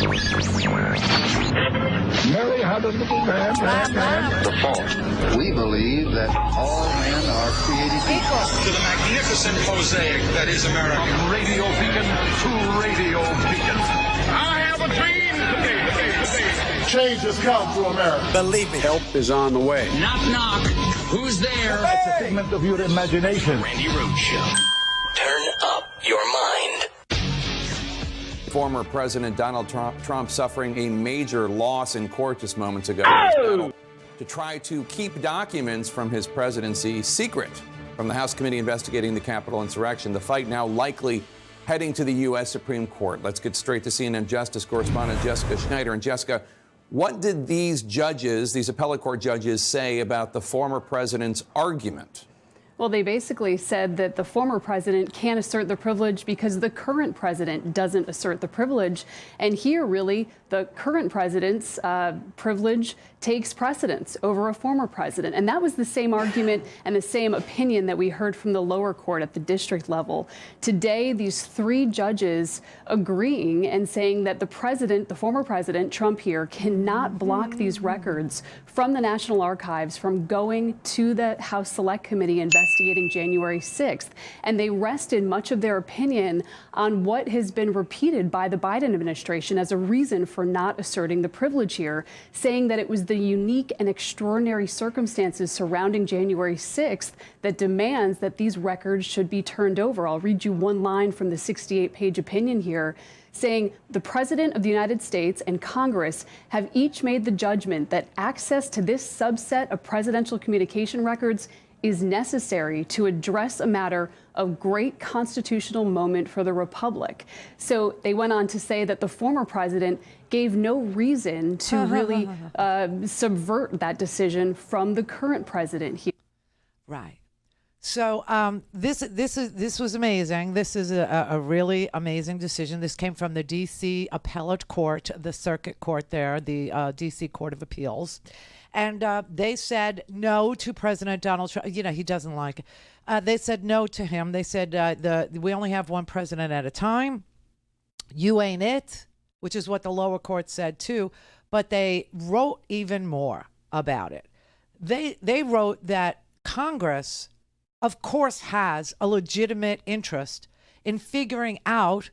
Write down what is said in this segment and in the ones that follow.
Mary had a little man. The fourth, we believe that all men are created equal. To the magnificent mosaic that is America. From radio beacon to radio beacon. I have a dream. Change has come to America. Believe me. Help is on the way. Knock, knock. Who's there? It's a figment of your imagination. Randi Rhodes Show. Turn up your mind. Former President Donald Trump suffering a major loss in court just moments ago to try to keep documents from his presidency secret from the House committee investigating the Capitol insurrection. The fight now likely heading to the U.S. Supreme Court. Let's get straight to CNN Justice correspondent Jessica Schneider. And Jessica, what did these judges, these appellate court judges, say about the former president's argument? Well, they basically said that the former president can't assert the privilege because the current president doesn't assert the privilege. And here, really, the current president's privilege takes precedence over a former president. And that was the same argument and the same opinion that we heard from the lower court at the district level. Today, these three judges agreeing and saying that the president, the former president, Trump here, cannot block these records from the National Archives from going to the House Select Committee investigating January 6th. And they rested much of their opinion on what has been repeated by the Biden administration as a reason for not asserting the privilege here, saying that it was the unique and extraordinary circumstances surrounding January 6th that demands that these records should be turned over. I'll read you one line from the 68-page opinion here, saying the President of the United States and Congress have each made the judgment that access to this subset of presidential communication records is necessary to address a matter of great constitutional moment for the Republic. So they went on to say that the former president gave no reason to really subvert that decision from the current president. Right. So this was amazing. This is a really amazing decision. This came from the D.C. Appellate Court, the Circuit Court there, the D.C. Court of Appeals. And they said no to President Donald Trump. You know, he doesn't like it. They said no to him. They said we only have one president at a time. You ain't it, which is what the lower court said too. But they wrote even more about it. They wrote that Congress, of course, has a legitimate interest in figuring out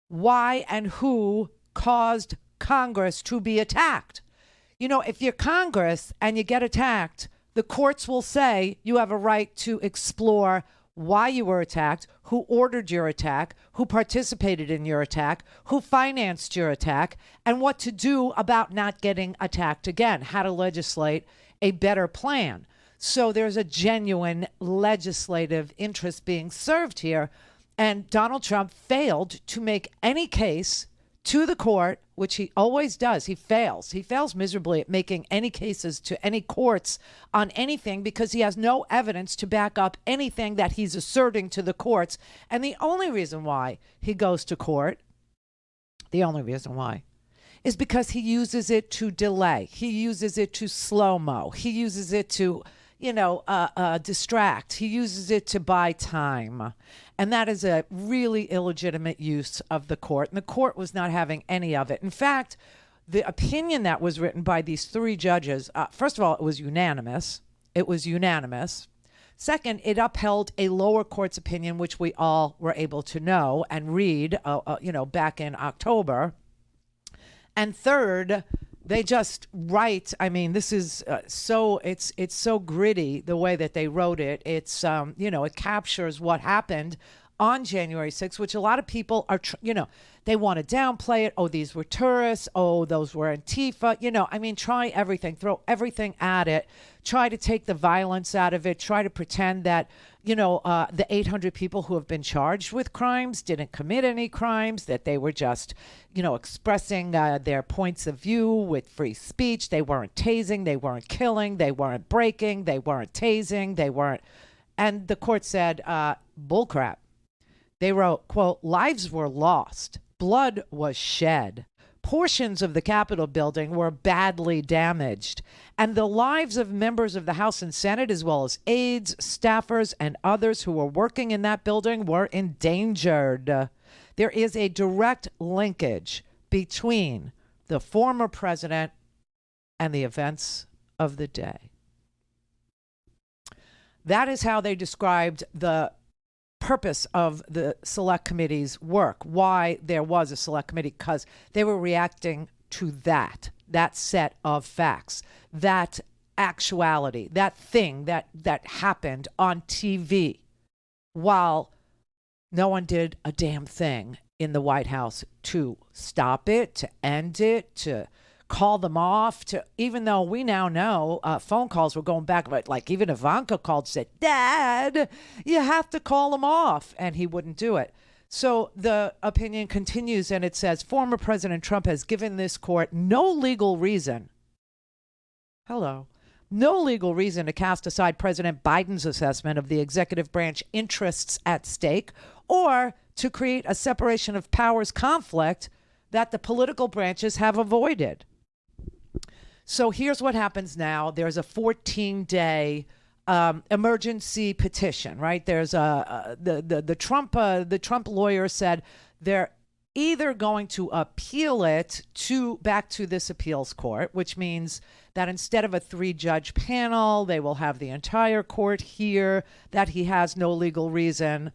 why and who caused Congress to be attacked. You know, if you're Congress and you get attacked, the courts will say you have a right to explore why you were attacked, who ordered your attack, who participated in your attack, who financed your attack, and what to do about not getting attacked again, how to legislate a better plan. So there's a genuine legislative interest being served here. And Donald Trump failed to make any case to the court, which he always does. He fails. He fails miserably at making any cases to any courts on anything because he has no evidence to back up anything that he's asserting to the courts. And the only reason why he goes to court, the only reason why, is because he uses it to delay. He uses it to slow-mo. He uses it to, distract. He uses it to buy time. And that is a really illegitimate use of the court. And the court was not having any of it. In fact, the opinion that was written by these three judges, first of all, it was unanimous. It was unanimous. Second, it upheld a lower court's opinion, which we all were able to know and read, back in October. And third, they just write. I mean, this is it's so gritty the way that they wrote it. It's it captures what happened on January 6th, which a lot of people are they want to downplay it. Oh, these were tourists. Oh, those were Antifa. Try everything, throw everything at it. Try to take the violence out of it. Try to pretend that the 800 people who have been charged with crimes didn't commit any crimes, that they were just, expressing their points of view with free speech. They weren't tasing, they weren't killing, they weren't breaking, they weren't tasing, they weren't. And the court said, bullcrap. They wrote, quote, lives were lost, blood was shed. Portions of the Capitol building were badly damaged, and the lives of members of the House and Senate, as well as aides, staffers, and others who were working in that building were endangered. There is a direct linkage between the former president and the events of the day. That is how they described the purpose of the select committee's work, why there was a select committee, because they were reacting to that set of facts, that actuality, that thing that happened on TV, while no one did a damn thing in the White House to stop it, to end it, to call them off, to, even though we now know phone calls were going back, but like even Ivanka called and said, Dad, you have to call them off, and he wouldn't do it. So the opinion continues, and it says, former President Trump has given this court no legal reason to cast aside President Biden's assessment of the executive branch interests at stake, or to create a separation of powers conflict that the political branches have avoided. So here's what happens now. There's a 14-day emergency petition, right? There's the Trump lawyer said they're either going to appeal it back to this appeals court, which means that instead of a 3-judge panel, they will have the entire court hear that he has no legal reason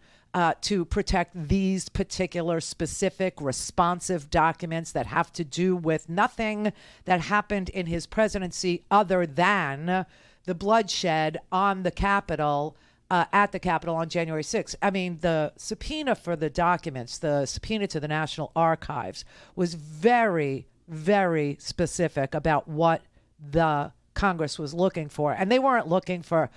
to protect these particular specific responsive documents that have to do with nothing that happened in his presidency other than the bloodshed on the Capitol, at the Capitol on January 6th. I mean, the subpoena for the documents, the subpoena to the National Archives, was very, very specific about what the Congress was looking for. And they weren't looking for,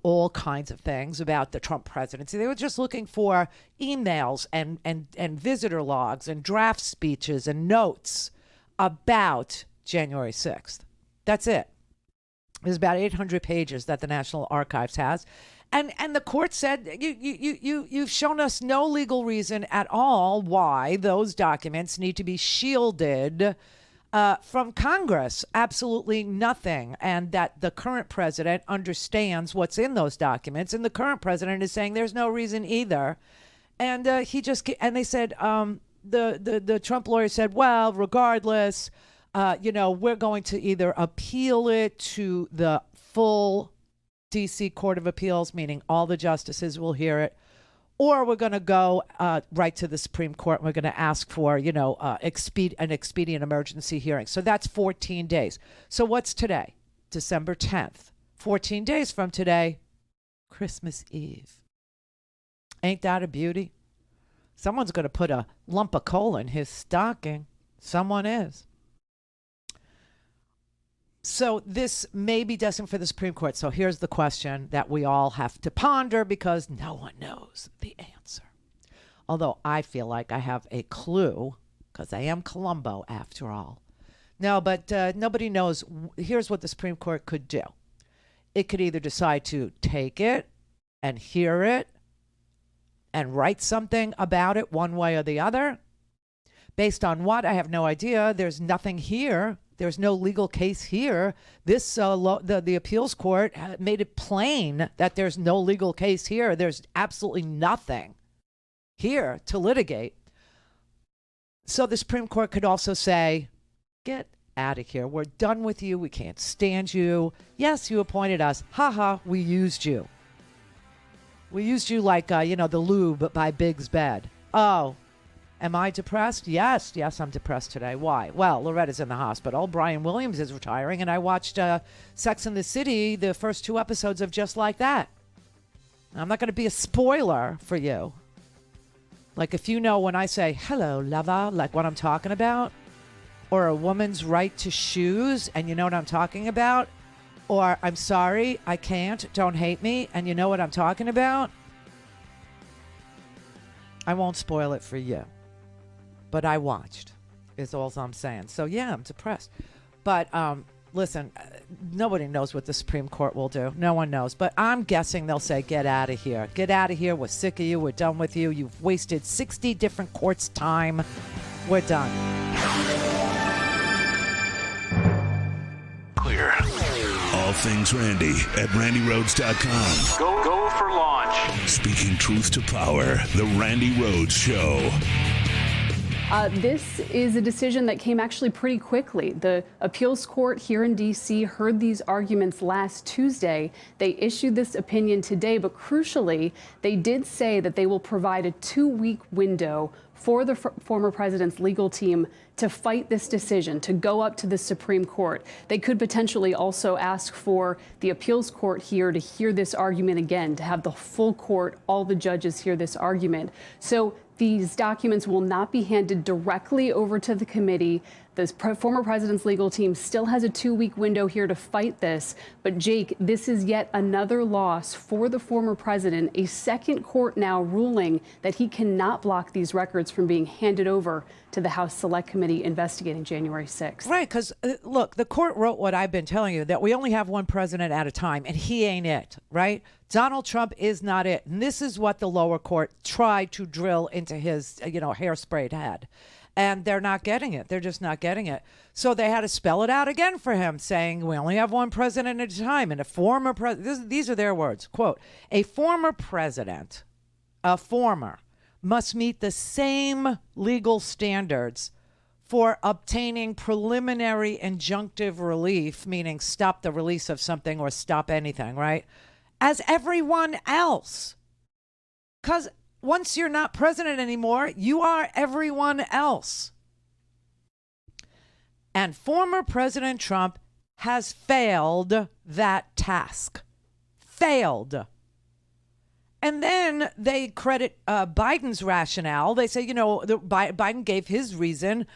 all kinds of things about the Trump presidency. They were just looking for emails and visitor logs and draft speeches and notes about January 6th. That's it. There's about 800 pages that the National Archives has. And the court said, you've shown us no legal reason at all why those documents need to be shielded from Congress. Absolutely nothing. And that the current president understands what's in those documents. And the current president is saying there's no reason either. And they said, the Trump lawyer said, well, regardless, we're going to either appeal it to the full D.C. Court of Appeals, meaning all the justices will hear it, or we're going to go right to the Supreme Court and we're going to ask for, an expedient emergency hearing. So that's 14 days. So what's today? December 10th. 14 days from today, Christmas Eve. Ain't that a beauty? Someone's going to put a lump of coal in his stocking. Someone is. So this may be destined for the Supreme Court. So here's the question that we all have to ponder because no one knows the answer. Although I feel like I have a clue because I am Columbo after all. No, but nobody knows. Here's what the Supreme Court could do. It could either decide to take it and hear it and write something about it one way or the other. Based on what? I have no idea. There's nothing here. There's no legal case here. This the appeals court made it plain that there's no legal case here. There's absolutely nothing here to litigate. So the Supreme Court could also say, get out of here. We're done with you. We can't stand you. Yes, you appointed us. Ha ha, we used you. We used you like, the lube by Big's bed. Oh. Am I depressed? Yes, I'm depressed today. Why? Well, Loretta's in the hospital. Brian Williams is retiring, and I watched Sex and the City, the first 2 episodes of Just Like That. I'm not going to be a spoiler for you. Like if you know when I say, hello, lover, like what I'm talking about, or a woman's right to shoes, and you know what I'm talking about, or I'm sorry, I can't, don't hate me, and you know what I'm talking about, I won't spoil it for you. But I watched, is all I'm saying. So, yeah, I'm depressed. But listen, nobody knows what the Supreme Court will do. No one knows. But I'm guessing they'll say, get out of here. Get out of here. We're sick of you. We're done with you. You've wasted 60 different courts' time. We're done. Clear. All things Randi at RandiRhodes.com. Go for launch. Speaking truth to power, The Randi Rhodes Show. This is a decision that came actually pretty quickly. The appeals court here in D.C. heard these arguments last Tuesday. They issued this opinion today, but crucially, they did say that they will provide a 2-week window for the former president's legal team to fight this decision, to go up to the Supreme Court. They could potentially also ask for the appeals court here to hear this argument again, to have the full court, all the judges hear this argument. So these documents will not be handed directly over to the committee. The former president's legal team still has a 2-week window here to fight this. But Jake, this is yet another loss for the former president, a second court now ruling that he cannot block these records from being handed over to the House Select Committee investigating January 6th. Right, because look, the court wrote what I've been telling you, that we only have one president at a time, and he ain't it, right? Donald Trump is not it. And this is what the lower court tried to drill into his, hairsprayed head. And they're not getting it. They're just not getting it. So they had to spell it out again for him, saying we only have one president at a time. And a former president, these are their words, quote, a former president, must meet the same legal standards for obtaining preliminary injunctive relief, meaning stop the release of something or stop anything, right, as everyone else. Because once you're not president anymore, you are everyone else. And former President Trump has failed that task. Failed. And then they credit Biden's rationale. They say, Biden gave his reason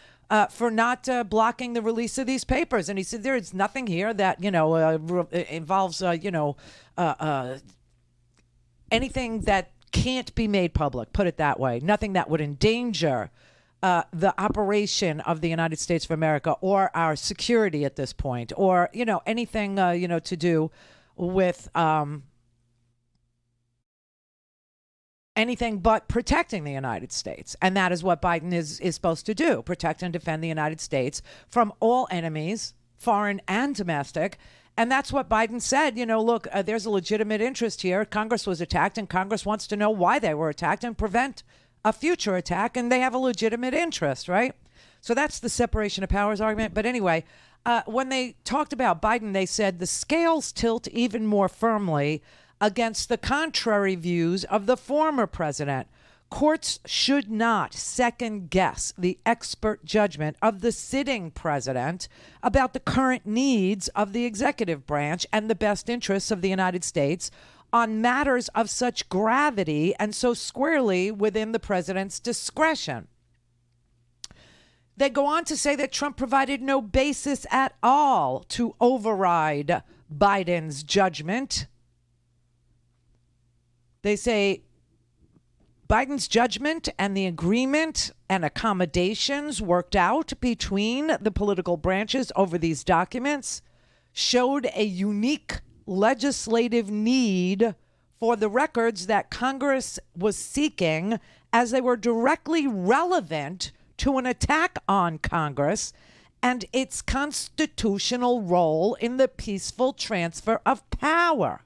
for not blocking the release of these papers. And he said, there is nothing here that, involves, anything that can't be made public, put it that way. Nothing that would endanger the operation of the United States of America or our security at this point, or, anything, to do with anything but protecting the United States. And that is what Biden is supposed to do, protect and defend the United States from all enemies, foreign and domestic. And that's what Biden said. Look, there's a legitimate interest here. Congress was attacked, and Congress wants to know why they were attacked and prevent a future attack. And they have a legitimate interest, right? So that's the separation of powers argument. But anyway, when they talked about Biden, they said the scales tilt even more firmly against the contrary views of the former president. Courts should not second guess the expert judgment of the sitting president about the current needs of the executive branch and the best interests of the United States on matters of such gravity and so squarely within the president's discretion. They go on to say that Trump provided no basis at all to override Biden's judgment. They say Biden's judgment and the agreement and accommodations worked out between the political branches over these documents showed a unique legislative need for the records that Congress was seeking, as they were directly relevant to an attack on Congress and its constitutional role in the peaceful transfer of power.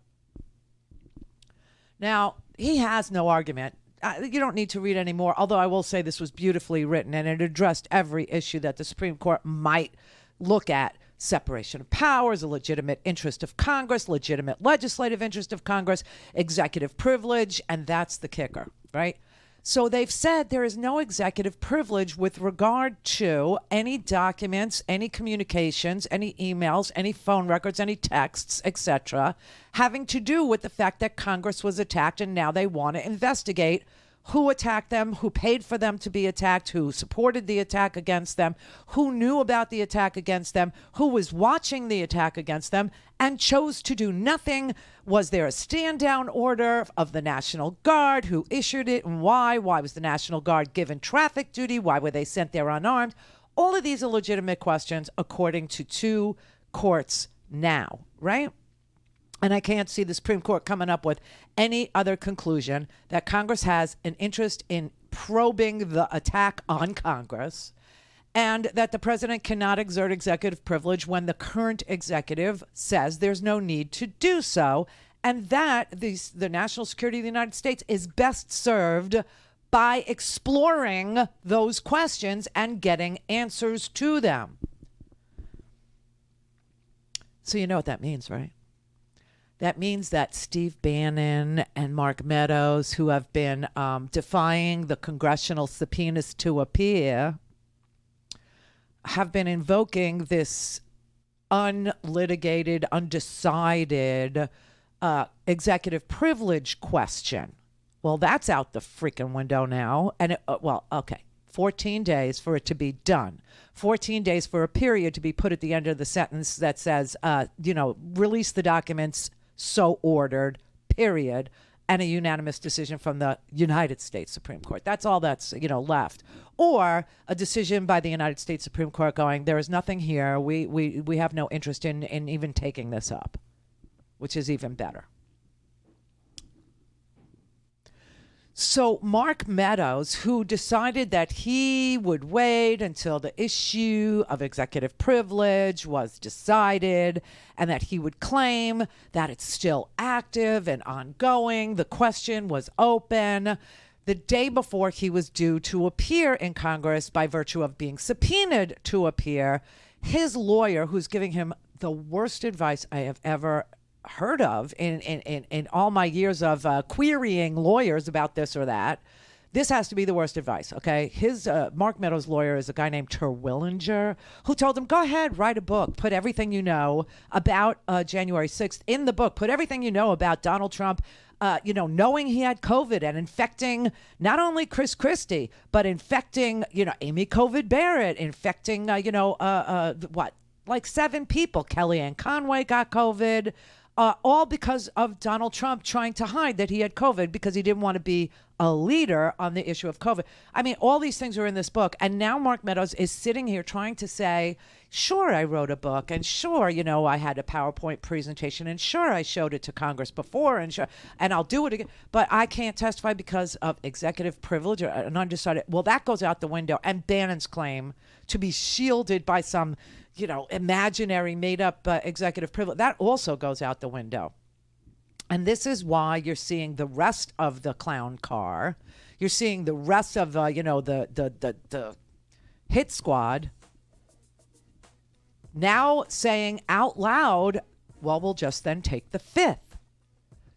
Now, he has no argument. You don't need to read any more, although I will say this was beautifully written and it addressed every issue that the Supreme Court might look at. Separation of powers, a legitimate interest of Congress, legitimate legislative interest of Congress, executive privilege, and that's the kicker, right? So they've said there is no executive privilege with regard to any documents, any communications, any emails, any phone records, any texts, etc., having to do with the fact that Congress was attacked, and now they want to investigate who attacked them, who paid for them to be attacked, who supported the attack against them, who knew about the attack against them, who was watching the attack against them and chose to do nothing. Was there a stand-down order of the National Guard? Who issued it and why? Why was the National Guard given traffic duty? Why were they sent there unarmed? All of these are legitimate questions according to two courts now, right? And I can't see the Supreme Court coming up with any other conclusion that Congress has an interest in probing the attack on Congress, and that the president cannot exert executive privilege when the current executive says there's no need to do so, and that the national security of the United States is best served by exploring those questions and getting answers to them. So you know what that means, right? That means that Steve Bannon and Mark Meadows, who have been defying the congressional subpoenas to appear, have been invoking this unlitigated, undecided executive privilege question. Well, that's out the freaking window now. And, 14 days for it to be done. 14 days for a period to be put at the end of the sentence that says, release the documents so ordered, period, and a unanimous decision from the United States Supreme Court. That's all that's, left. Or a decision by the United States Supreme Court going, there is nothing here. We have no interest in even taking this up, which is even better. So Mark Meadows, who decided that he would wait until the issue of executive privilege was decided and that he would claim that it's still active and ongoing, the question was open, the day before he was due to appear in Congress by virtue of being subpoenaed to appear, his lawyer, who's giving him the worst advice I have ever heard of in all my years of querying lawyers about this or that. This has to be the worst advice, okay? His Mark Meadows' lawyer is a guy named Terwillinger, who told him, go ahead, write a book. Put everything you know about January 6th in the book. Put everything you know about Donald Trump, knowing he had COVID and infecting not only Chris Christie, but infecting, Amy COVID Barrett, infecting, like 7 people. Kellyanne Conway got COVID. All because of Donald Trump trying to hide that he had COVID because he didn't want to be a leader on the issue of COVID. I mean, all these things are in this book. And now Mark Meadows is sitting here trying to say, sure, I wrote a book. And sure, I had a PowerPoint presentation. And sure, I showed it to Congress before. And I'll do it again. But I can't testify because of executive privilege or an undecided. Well, that goes out the window. And Bannon's claim to be shielded by some imaginary made-up executive privilege, that also goes out the window. And this is why you're seeing the rest of the clown car. You're seeing the rest of, the hit squad now saying out loud, well, we'll just then take the 5th.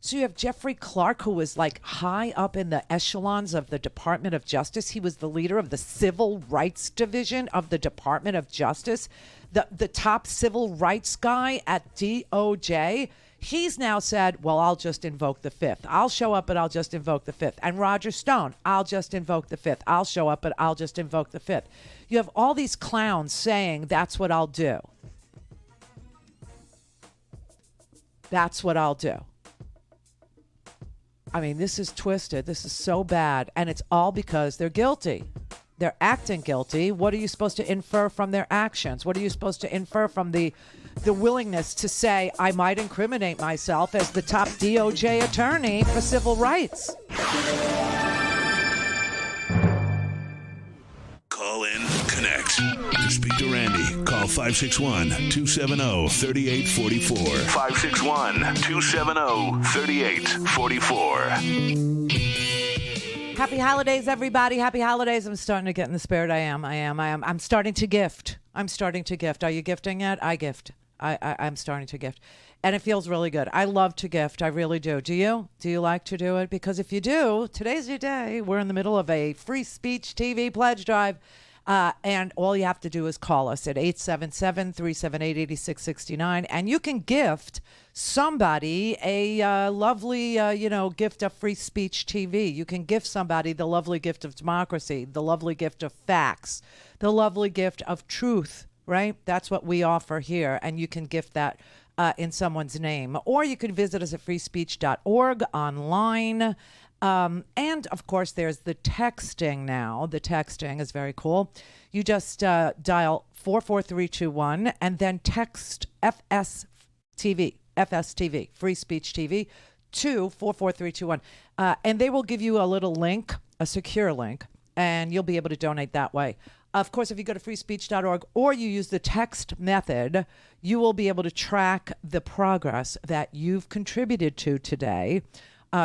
So you have Jeffrey Clark, who was like high up in the echelons of the Department of Justice. He was the leader of the Civil Rights Division of the Department of Justice, the top civil rights guy at DOJ. He's now said, well, I'll just invoke the 5th. I'll show up, but I'll just invoke the 5th. And Roger Stone, I'll just invoke the 5th. I'll show up, but I'll just invoke the 5th. You have all these clowns saying, that's what I'll do. That's what I'll do. I mean, this is twisted. This is so bad. And it's all because they're guilty. They're acting guilty. What are you supposed to infer from their actions? What are you supposed to infer from the willingness to say, I might incriminate myself as the top DOJ attorney for civil rights? Call in, connect. To speak to Randi, call 561-270-3844. 561-270-3844. Happy holidays, everybody. Happy holidays. I'm starting to get in the spirit. I am. I'm starting to gift. Are you gifting yet? I gift. I'm starting to gift. And it feels really good. I love to gift. I really do. Do you? Do you like to do it? Because if you do, today's your day. We're in the middle of a free speech TV pledge drive. And all you have to do is call us at 877-378-8669. And you can gift somebody a lovely, gift of free speech TV. You can gift somebody the lovely gift of democracy, the lovely gift of facts, the lovely gift of truth, right? That's what we offer here. And you can gift that in someone's name. Or you can visit us at freespeech.org online. And, of course, there's the texting now. The texting is very cool. You just dial 44321 and then text FSTV, Free Speech TV, to 44321. And they will give you a little link, a secure link, and you'll be able to donate that way. Of course, if you go to freespeech.org or you use the text method, you will be able to track the progress that you've contributed to today.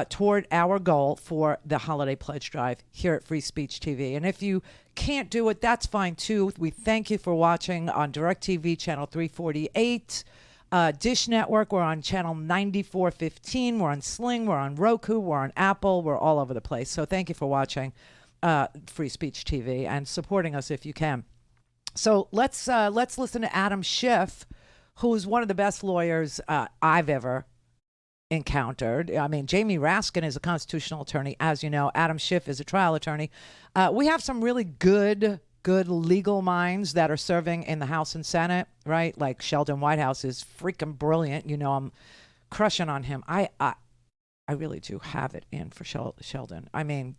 toward our goal for the Holiday Pledge Drive here at Free Speech TV. And if you can't do it, that's fine too. We thank you for watching on DirecTV channel 348. Dish Network, we're on channel 9415. We're on Sling, we're on Roku, we're on Apple, we're all over the place. So thank you for watching Free Speech TV and supporting us if you can. So let's listen to Adam Schiff, who's one of the best lawyers I've ever encountered. I mean, Jamie Raskin is a constitutional attorney, as you know. Adam Schiff is a trial attorney. We have some really good legal minds that are serving in the House and Senate, right? Like Sheldon Whitehouse is freaking brilliant. You know, I'm crushing on him. I really do have it in for Sheldon. I mean,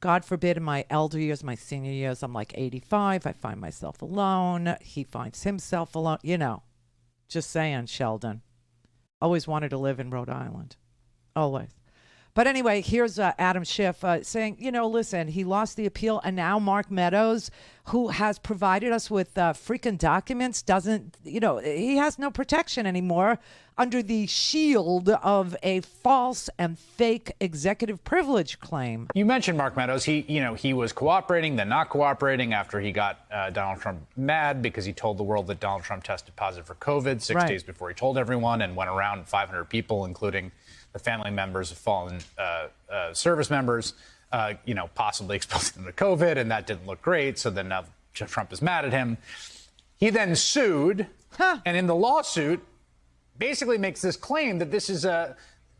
God forbid in my elder years, my senior years, I'm like 85. I find myself alone. He finds himself alone. You know, just saying, Sheldon. Always wanted to live in Rhode Island. Always. But anyway, here's Adam Schiff saying, you know, listen, he lost the appeal. And now Mark Meadows, who has provided us with freaking documents, doesn't, you know, he has no protection anymore under the shield of a false and fake executive privilege claim. You mentioned Mark Meadows. He was cooperating, then not cooperating after he got Donald Trump mad because he told the world that Donald Trump tested positive for COVID 6 days before he told everyone, and went around 500 people, including the family members of fallen service members, possibly exposing them to COVID, and that didn't look great. So then now Trump is mad at him. He then sued, and in the lawsuit, basically makes this claim that this is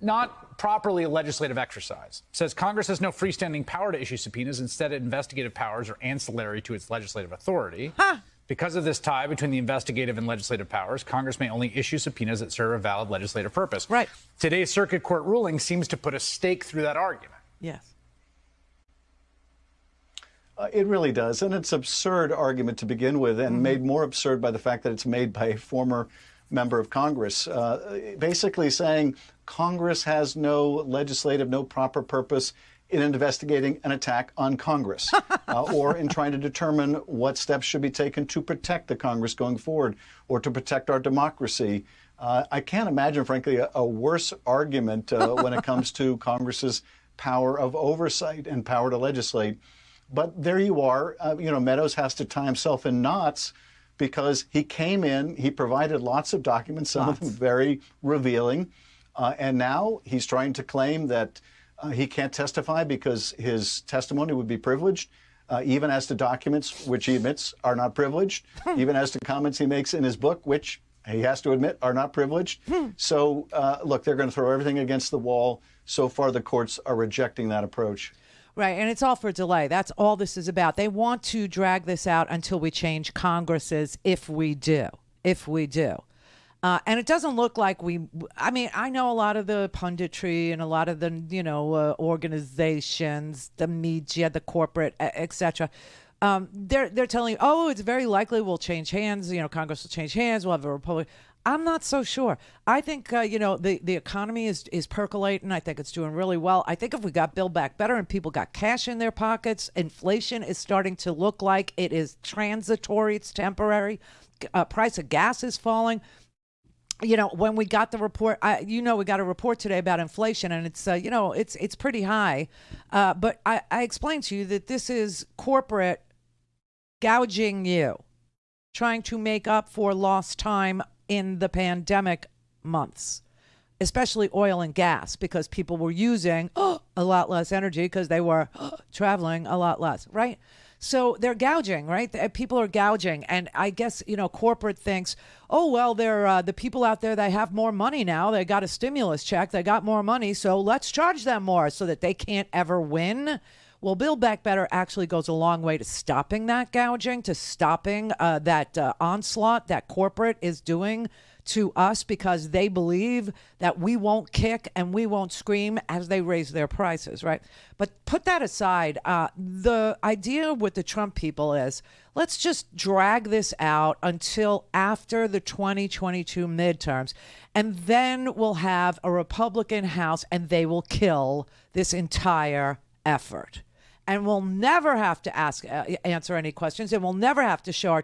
not properly a legislative exercise. Says Congress has no freestanding power to issue subpoenas. Instead, investigative powers are ancillary to its legislative authority. Because of this tie between the investigative and legislative powers, Congress may only issue subpoenas that serve a valid legislative purpose. Right. Today's circuit court ruling seems to put a stake through that argument. Yes. It really does. And it's an absurd argument to begin with, and made more absurd by the fact that it's made by a former member of Congress, basically saying Congress has no legislative, no proper purpose in investigating an attack on Congress or in trying to determine what steps should be taken to protect the Congress going forward or to protect our democracy. I can't imagine, frankly, a worse argument when it comes to Congress's power of oversight and power to legislate. But there you are. Meadows has to tie himself in knots because he came in, he provided lots of documents, some of them very revealing, and now he's trying to claim that he can't testify because his testimony would be privileged, even as to documents which he admits are not privileged, even as to comments he makes in his book, which he has to admit are not privileged. So, look, they're going to throw everything against the wall. So far, the courts are rejecting that approach. Right, and it's all for delay. That's all this is about. They want to drag this out until we change Congresses, if we do. And it doesn't look like I know a lot of the punditry and a lot of the, organizations, the media, the corporate, etc. They're telling you, oh, it's very likely we'll change hands. Congress will change hands. We'll have a Republican. I'm not so sure. I think, the economy is percolating. I think it's doing really well. I think if we got Build Back Better and people got cash in their pockets, inflation is starting to look like it is transitory. It's temporary. Price of gas is falling. When we got the report, we got a report today about inflation, and it's, it's pretty high. But I explained to you that this is corporate gouging you, trying to make up for lost time in the pandemic months, especially oil and gas, because people were using a lot less energy because they were traveling a lot less, right? So they're gouging, right? People are gouging. And I guess, corporate thinks, oh, well, they're the people out there, they have more money now. They got a stimulus check. They got more money. So let's charge them more so that they can't ever win. Well, Build Back Better actually goes a long way to stopping that gouging, to stopping that onslaught that corporate is doing to us, because they believe that we won't kick and we won't scream as they raise their prices, right? But put that aside. The idea with the Trump people is, let's just drag this out until after the 2022 midterms, and then we'll have a Republican House and they will kill this entire effort. And we'll never have to answer any questions, and we'll never have to show our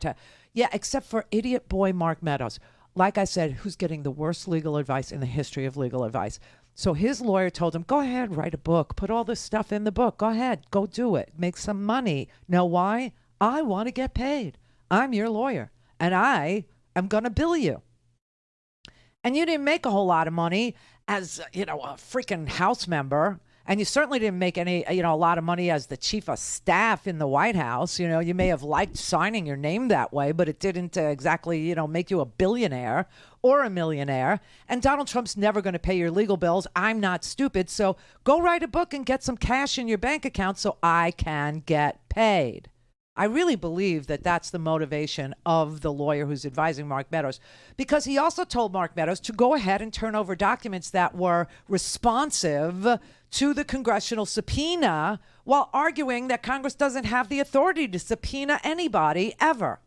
except for idiot boy Mark Meadows. Like I said, who's getting the worst legal advice in the history of legal advice. So his lawyer told him, go ahead, write a book, put all this stuff in the book. Go ahead, go do it. Make some money. Know why? I want to get paid. I'm your lawyer, and I am going to bill you. And you didn't make a whole lot of money as, a freaking House member. And you certainly didn't make any, a lot of money as the chief of staff in the White House. You may have liked signing your name that way, but it didn't exactly, make you a billionaire or a millionaire. And Donald Trump's never going to pay your legal bills. I'm not stupid. So go write a book and get some cash in your bank account so I can get paid. I really believe that that's the motivation of the lawyer who's advising Mark Meadows, because he also told Mark Meadows to go ahead and turn over documents that were responsive to the congressional subpoena, while arguing that Congress doesn't have the authority to subpoena anybody ever.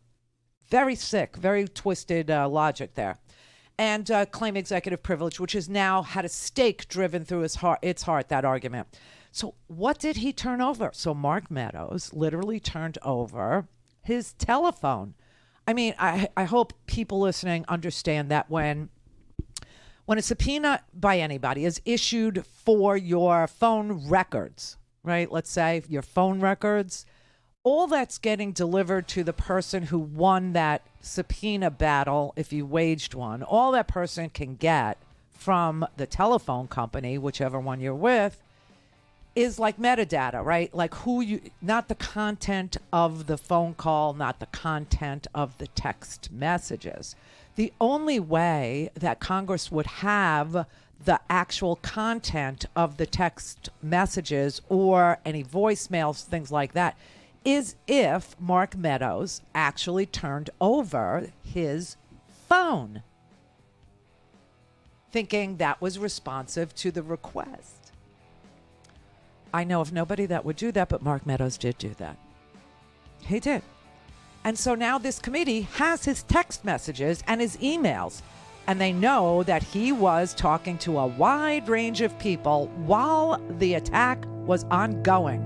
Very sick, very twisted logic there. And claim executive privilege, which has now had a stake driven through its heart, that argument. So what did he turn over? So Mark Meadows literally turned over his telephone. I mean, I hope people listening understand that when a subpoena by anybody is issued for your phone records, right? Let's say your phone records, all that's getting delivered to the person who won that subpoena battle, if you waged one, all that person can get from the telephone company, whichever one you're with, is like metadata, right? Like not the content of the phone call, not the content of the text messages. The only way that Congress would have the actual content of the text messages or any voicemails, things like that, is if Mark Meadows actually turned over his phone, thinking that was responsive to the request. I know of nobody that would do that, but Mark Meadows did do that. He did. And so now this committee has his text messages and his emails, and they know that he was talking to a wide range of people while the attack was ongoing.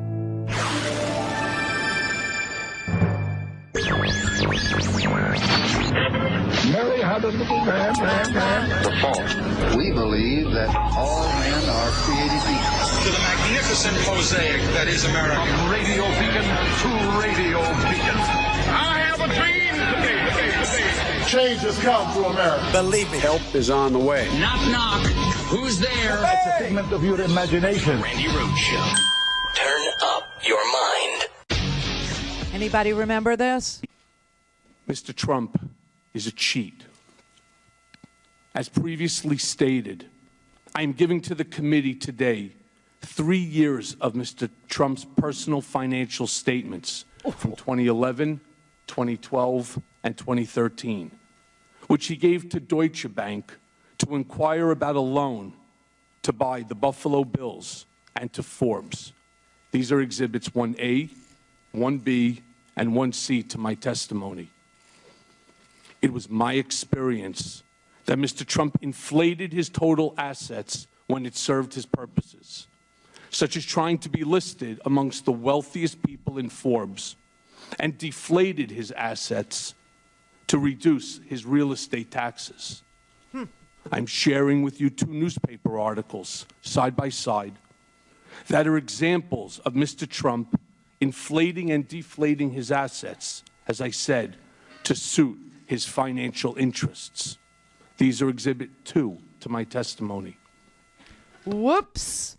Mary had a little man. The fault. We believe that all men are created equal. To the magnificent mosaic that is America. From radio beacon to radio beacon. I have a dream today. Change has come to America. Believe me. Help is on the way. Knock, knock. Who's there? It's a figment of your imagination. Randi Rhodes Show. Turn up your mind. Anybody remember this? Mr. Trump is a cheat. As previously stated, I am giving to the committee today 3 years of Mr. Trump's personal financial statements from 2011, 2012, and 2013, which he gave to Deutsche Bank to inquire about a loan to buy the Buffalo Bills and to Forbes. These are Exhibits 1A, 1B, and 1C to my testimony. It was my experience that Mr. Trump inflated his total assets when it served his purposes, such as trying to be listed amongst the wealthiest people in Forbes, and deflated his assets to reduce his real estate taxes. I'm sharing with you 2 newspaper articles, side by side, that are examples of Mr. Trump inflating and deflating his assets, as I said, to suit his financial interests. These are Exhibit 2 to my testimony. Whoops.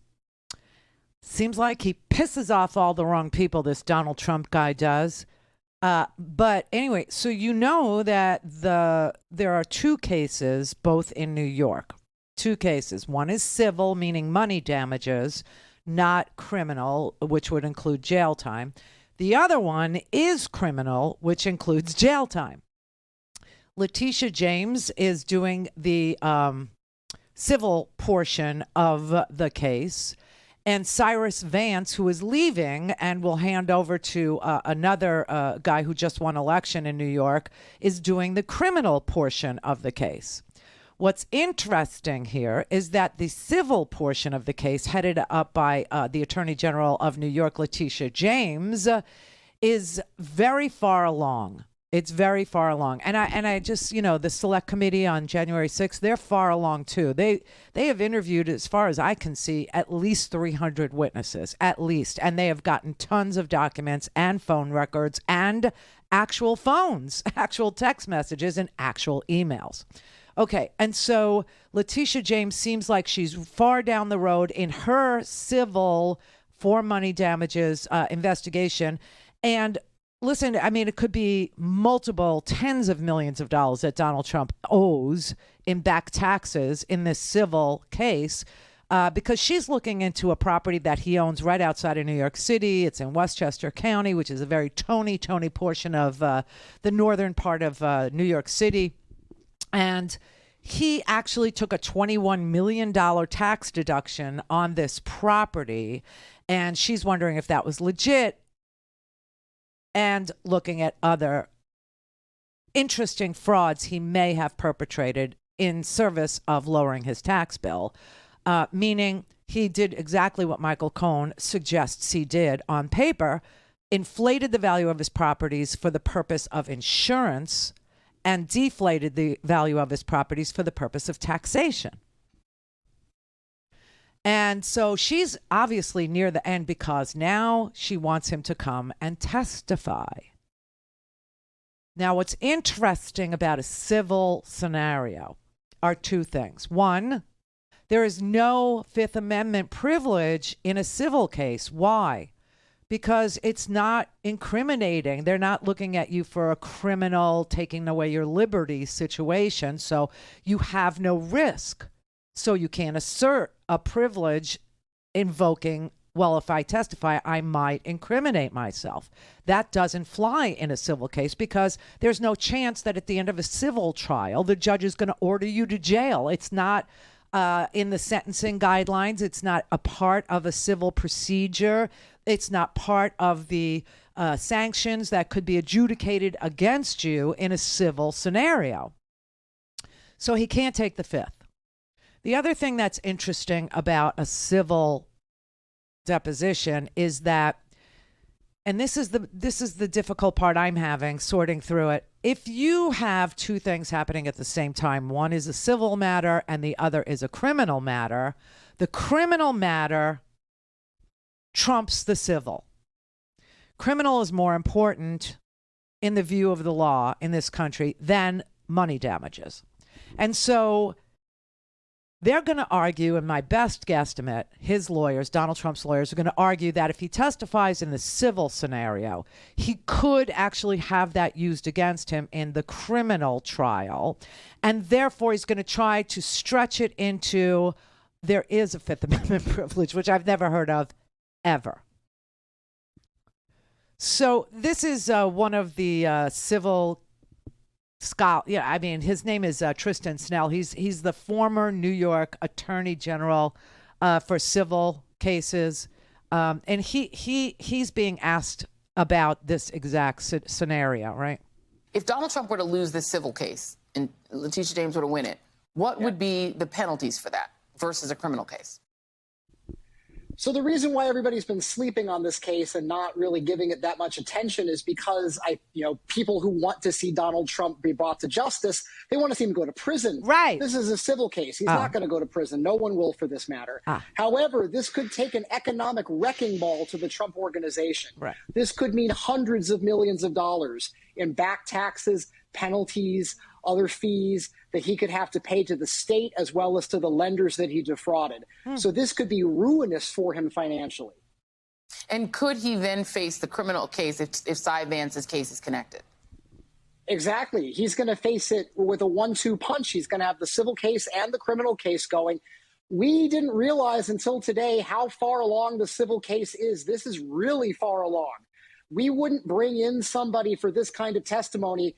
Seems like he pisses off all the wrong people, this Donald Trump guy does. But anyway, so you know that there are 2 cases, both in New York. 2 cases. One is civil, meaning money damages, not criminal, which would include jail time. The other one is criminal, which includes jail time. Letitia James is doing the civil portion of the case, and Cyrus Vance, who is leaving and will hand over to another guy who just won election in New York, is doing the criminal portion of the case. What's interesting here is that the civil portion of the case, headed up by the Attorney General of New York, Letitia James, is very far along. It's very far along. And I just, the select committee on January 6th, they're far along too. They have interviewed, as far as I can see, at least 300 witnesses, at least. And they have gotten tons of documents and phone records and actual phones, actual text messages and actual emails. Okay, and so Letitia James seems like she's far down the road in her civil for money damages investigation. And listen, I mean, it could be multiple tens of millions of dollars that Donald Trump owes in back taxes in this civil case because she's looking into a property that he owns right outside of New York City. It's in Westchester County, which is a very Tony portion of the northern part of New York City. And he actually took a $21 million tax deduction on this property. And she's wondering if that was legit, and looking at other interesting frauds he may have perpetrated in service of lowering his tax bill, meaning he did exactly what Michael Cohen suggests he did on paper, inflated the value of his properties for the purpose of insurance and deflated the value of his properties for the purpose of taxation. And so she's obviously near the end because now she wants him to come and testify. Now, what's interesting about a civil scenario are two things. One, there is no Fifth Amendment privilege in a civil case. Why? Because it's not incriminating. They're not looking at you for a criminal taking away your liberty situation. So you have no risk. So you can't assert a privilege invoking, well, if I testify, I might incriminate myself. That doesn't fly in a civil case because there's no chance that at the end of a civil trial, the judge is going to order you to jail. It's not in the sentencing guidelines. It's not a part of a civil procedure. It's not part of the sanctions that could be adjudicated against you in a civil scenario. So he can't take the Fifth. The other thing that's interesting about a civil deposition is that, and this is the difficult part I'm having sorting through it. If you have two things happening at the same time, one is a civil matter and the other is a criminal matter, the criminal matter trumps the civil. Criminal is more important in the view of the law in this country than money damages. And so they're going to argue, and my best guesstimate, his lawyers, Donald Trump's lawyers, are going to argue that if he testifies in the civil scenario, he could actually have that used against him in the criminal trial. And therefore, he's going to try to stretch it into there is a Fifth Amendment privilege, which I've never heard of ever. So this is one of the civil Scott, yeah, I mean, his name is Tristan Snell. He's the former New York Attorney General for civil cases, and he's being asked about this exact scenario, right? If Donald Trump were to lose this civil case and Letitia James were to win it, what would be the penalties for that versus a criminal case? So the reason why everybody's been sleeping on this case and not really giving it that much attention is because people who want to see Donald Trump be brought to justice, they want to see him go to prison. Right. This is a civil case. He's not going to go to prison. No one will for this matter. However, this could take an economic wrecking ball to the Trump organization. Right. This could mean hundreds of millions of dollars in back taxes, penalties, other fees that he could have to pay to the state as well as to the lenders that he defrauded. So this could be ruinous for him financially. And could he then face the criminal case if Cy Vance's case is connected? Exactly. He's going to face it with a 1-2 punch. He's going to have the civil case and the criminal case going. We didn't realize until today how far along the civil case is. This is really far along. We wouldn't bring in somebody for this kind of testimony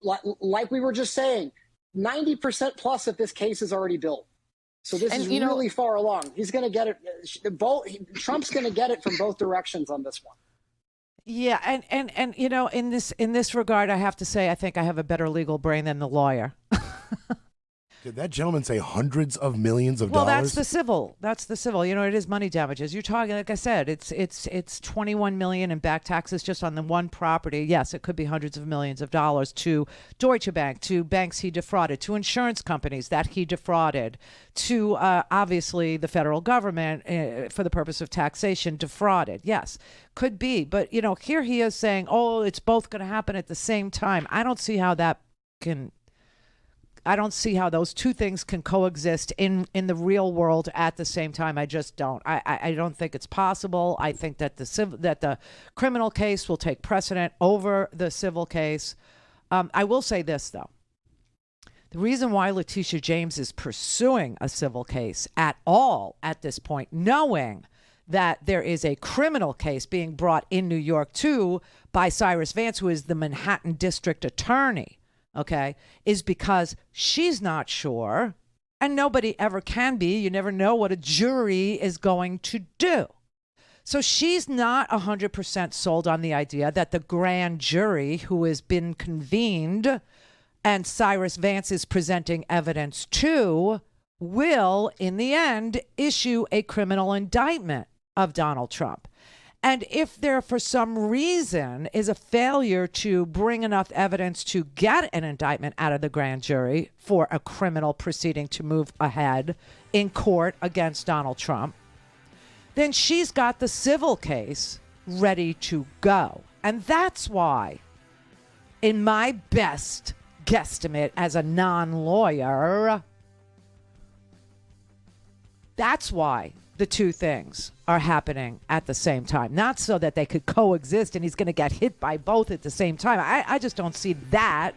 like we were just saying, 90% plus of this case is already built. So this is really far along. He's going to get it. Trump's going to get it from both directions on this one. Yeah, and in this regard, I have to say, I think I have a better legal brain than the lawyer. Did that gentleman say hundreds of millions of Well, dollars? that's the civil. That's the civil. You know, it is money damages. You're talking, like I said, it's 21 million in back taxes just on the one property. Yes, it could be hundreds of millions of dollars to Deutsche Bank, to banks he defrauded, to insurance companies that he defrauded, to obviously the federal government for the purpose of taxation defrauded. Yes, could be. But, you know, here he is saying, oh, it's both going to happen at the same time. I don't see how those two things can coexist in the real world at the same time. I just don't. I don't think it's possible. I think that the criminal case will take precedent over the civil case. I will say this, though. The reason why Letitia James is pursuing a civil case at all at this point, knowing that there is a criminal case being brought in New York too by Cyrus Vance, who is the Manhattan District Attorney, okay, is because she's not sure, and nobody ever can be. You never know what a jury is going to do. So she's not 100% sold on the idea that the grand jury who has been convened and Cyrus Vance is presenting evidence to will, in the end, issue a criminal indictment of Donald Trump. And if there, for some reason, is a failure to bring enough evidence to get an indictment out of the grand jury for a criminal proceeding to move ahead in court against Donald Trump, then she's got the civil case ready to go. And that's why, in my best guesstimate as a non-lawyer, that's why the two things are happening at the same time. Not so that they could coexist and he's going to get hit by both at the same time. I just don't see that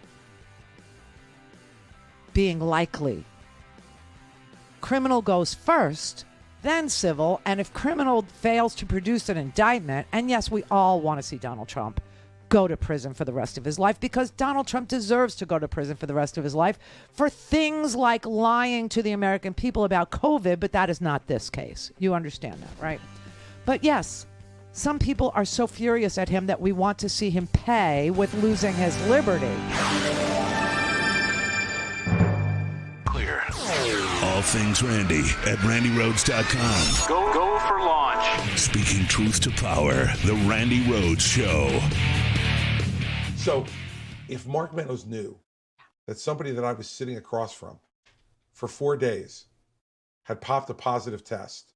being likely. Criminal goes first, then civil, and if criminal fails to produce an indictment, and yes, we all want to see Donald Trump go to prison for the rest of his life, because Donald Trump deserves to go to prison for the rest of his life for things like lying to the American people about COVID, but that is not this case. You understand that, right? But yes, some people are so furious at him that we want to see him pay with losing his liberty. Clear. All things Randi at RandiRhodes.com. Go for launch. Speaking truth to power, the Randi Rhodes Show. So, if Mark Meadows knew that somebody that I was sitting across from for 4 days had popped a positive test,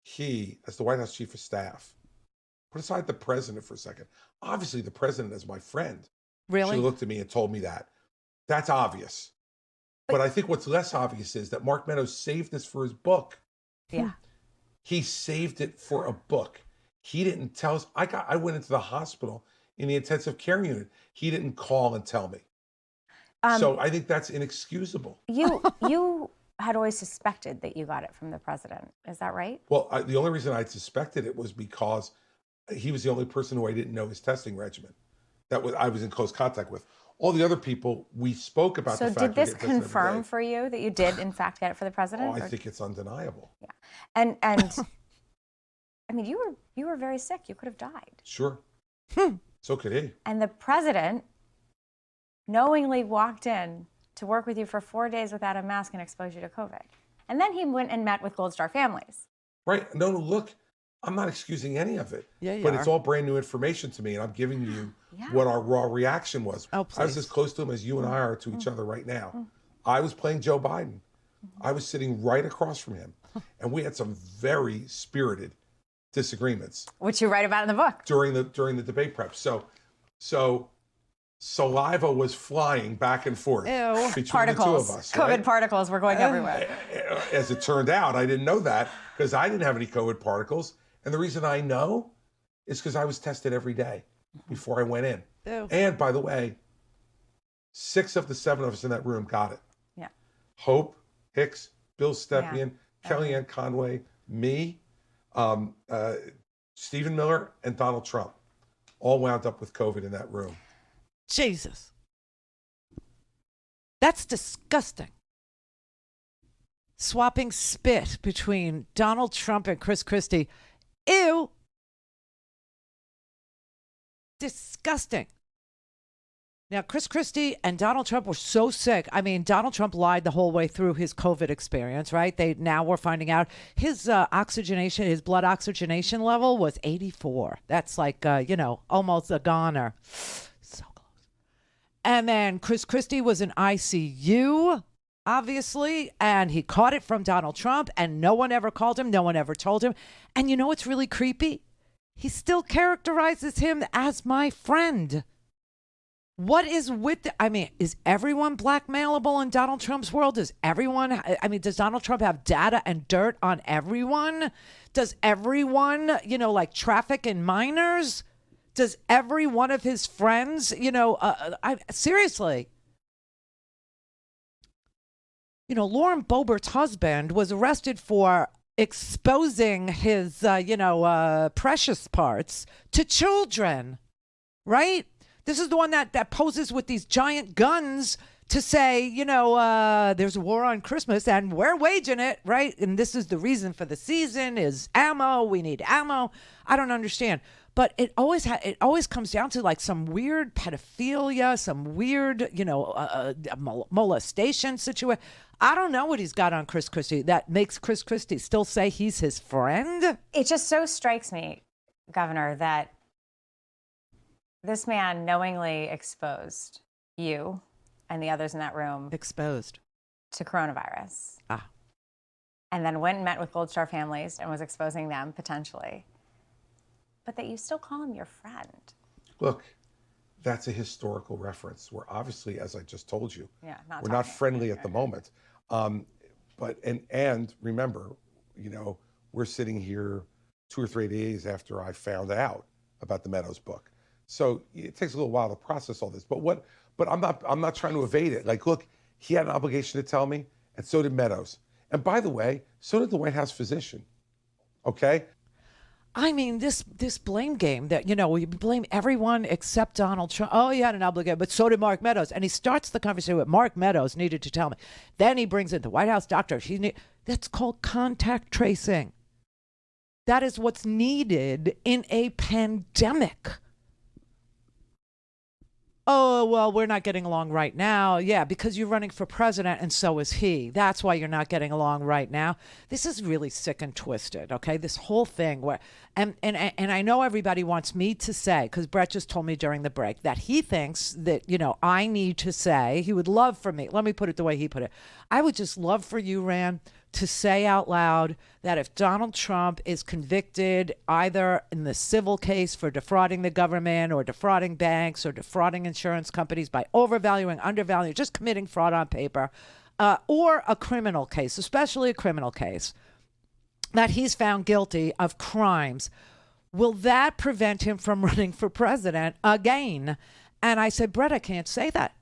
he, as the White House Chief of Staff, put aside the president for a second. Obviously, the president is my friend. Really? She looked at me and told me that. That's obvious. But I think what's less obvious is that Mark Meadows saved this for his book. Yeah. He saved it for a book. He didn't tell us. I went into the hospital in the intensive care unit. He didn't call and tell me. So I think that's inexcusable. You had always suspected that you got it from the president. Is that right? Well, the only reason I suspected it was because he was the only person who I didn't know his testing regimen. I was in close contact with. All the other people, we spoke about the fact. So did this confirm for you that you did, in fact, get it for the president? Oh, I think it's undeniable. Yeah. And I mean, you were very sick. You could have died. Sure. So could he. And the president knowingly walked in to work with you for 4 days without a mask and expose you to COVID. And then he went and met with Gold Star families. Right. No, look, I'm not excusing any of it. Yeah, but it's all brand new information to me, and I'm giving you what our raw reaction was. Oh, I was as close to him as you and I are to each other right now. I was playing Joe Biden. I was sitting right across from him, and we had some very spirited disagreements, which you write about in the book during the debate prep. So saliva was flying back and forth between particles. The two of us. COVID right? particles were going everywhere. As it turned out, I didn't know that because I didn't have any COVID particles. And the reason I know is because I was tested every day before I went in. Ew. And by the way, 6 of the 7 of us in that room got it. Yeah. Hope Hicks, Bill Stepien, Kellyanne Conway, me, Stephen Miller, and Donald Trump all wound up with COVID in that room. Jesus. That's disgusting. Swapping spit between Donald Trump and Chris Christie. Ew. Disgusting. Now, Chris Christie and Donald Trump were so sick. I mean, Donald Trump lied the whole way through his COVID experience, right? Now we're finding out his oxygenation, his blood oxygenation level was 84. That's like, almost a goner. So close. And then Chris Christie was in ICU, obviously, and he caught it from Donald Trump, and no one ever called him. No one ever told him. And you know what's really creepy? He still characterizes him as my friend. What is with is everyone blackmailable in Donald Trump's world? Does Donald Trump have data and dirt on everyone? Does everyone, traffic in minors? Does every one of his friends, seriously? Lauren Boebert's husband was arrested for exposing his, precious parts to children, right? This is the one that poses with these giant guns to say, there's a war on Christmas and we're waging it, right? And this is the reason for the season is ammo. We need ammo. I don't understand. But it always comes down to like some weird pedophilia, some weird, molestation situation. I don't know what he's got on Chris Christie that makes Chris Christie still say he's his friend. It just so strikes me, Governor, that this man knowingly exposed you and the others in that room. Exposed. To coronavirus. Ah. And then went and met with Gold Star families and was exposing them potentially. But that you still call him your friend. Look, that's a historical reference. We're obviously, as I just told you, we're not talking. friendly at the moment. But remember, we're sitting here 2 or 3 days after I found out about the Meadows book. So it takes a little while to process all this. But I'm not trying to evade it. Like, look, he had an obligation to tell me, and so did Meadows. And by the way, so did the White House physician. Okay? I mean, this blame game that, we blame everyone except Donald Trump. Oh, he had an obligation, but so did Mark Meadows. And he starts the conversation with Mark Meadows needed to tell me. Then he brings in the White House doctor. That's called contact tracing. That is what's needed in a pandemic. Oh, well, we're not getting along right now. Yeah, because you're running for president and so is he. That's why you're not getting along right now. This is really sick and twisted, okay? This whole thing where, and I know everybody wants me to say, because Brett just told me during the break, that he thinks that, I need to say, he would love for me, let me put it the way he put it. I would just love for you, Rand, to say out loud that if Donald Trump is convicted either in the civil case for defrauding the government or defrauding banks or defrauding insurance companies by overvaluing, undervaluing, just committing fraud on paper, or a criminal case, especially a criminal case, that he's found guilty of crimes, will that prevent him from running for president again? And I said, Brett, I can't say that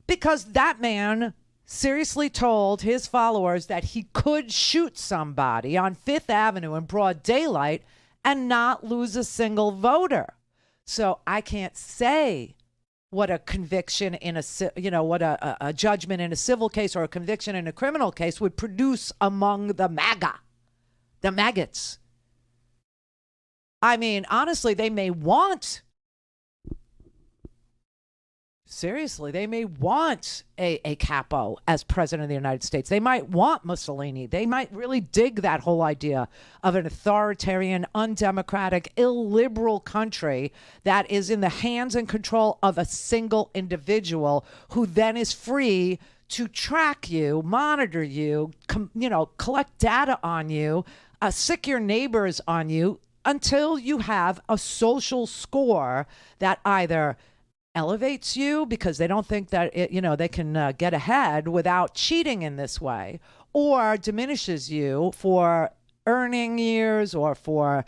because that man seriously told his followers that he could shoot somebody on Fifth Avenue in broad daylight and not lose a single voter. So I can't say what a conviction in a judgment in a civil case or a conviction in a criminal case would produce among the maggots. I mean, honestly, they may want a capo as president of the United States. They might want Mussolini. They might really dig that whole idea of an authoritarian, undemocratic, illiberal country that is in the hands and control of a single individual who then is free to track you, monitor you, collect data on you, sick your neighbors on you until you have a social score that either elevates you because they don't think that they can get ahead without cheating in this way, or diminishes you for earning years or for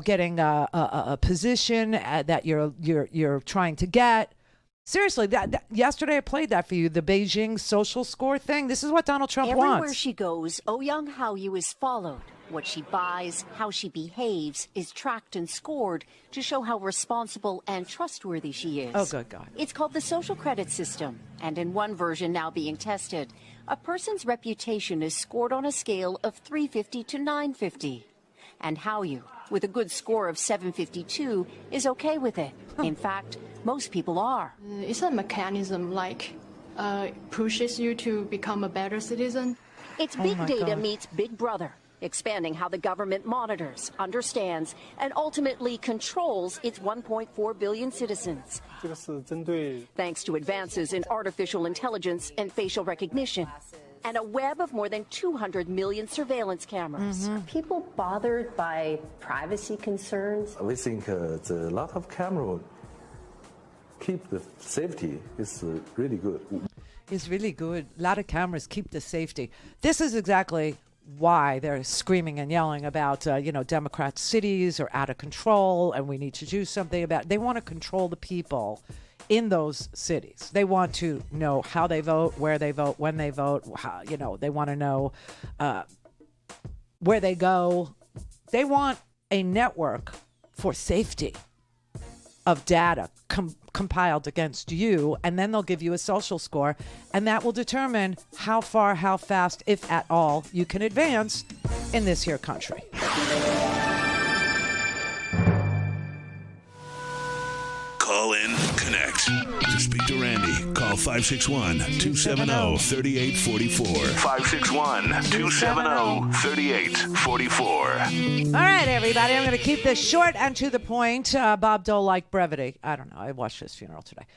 getting a position that you're trying to get. Seriously, that yesterday I played that for you, the Beijing social score thing. This is what Donald Trump wants. Everywhere she goes, Ouyang Hao-yu is followed. What she buys, how she behaves is tracked and scored to show how responsible and trustworthy she is. Oh, good God. It's called the social credit system, and in one version now being tested, a person's reputation is scored on a scale of 350 to 950. And Hao-yu with a good score of 752, is okay with it. In fact, most people are. It's a mechanism like pushes you to become a better citizen. It's big data meets Big Brother, expanding how the government monitors, understands, and ultimately controls its 1.4 billion citizens. Thanks to advances in artificial intelligence and facial recognition, and a web of more than 200 million surveillance cameras. People bothered by privacy concerns? We think the lot of camera keep the safety is really good. Is really good. A lot of cameras keep the safety. This is exactly why they're screaming and yelling about, Democrat cities are out of control and we need to do something about it. They want to control the people in those cities. They want to know how they vote, where they vote, when they vote, how, they want to know where they go. They want a network for safety of data compiled against you, and then they'll give you a social score, and that will determine how far, how fast, if at all, you can advance in this here country. Call in, connect. To speak to Randi, call 561-270-3844. 561-270-3844. All right, everybody, I'm going to keep this short and to the point. Bob Dole liked brevity. I don't know. I watched his funeral today.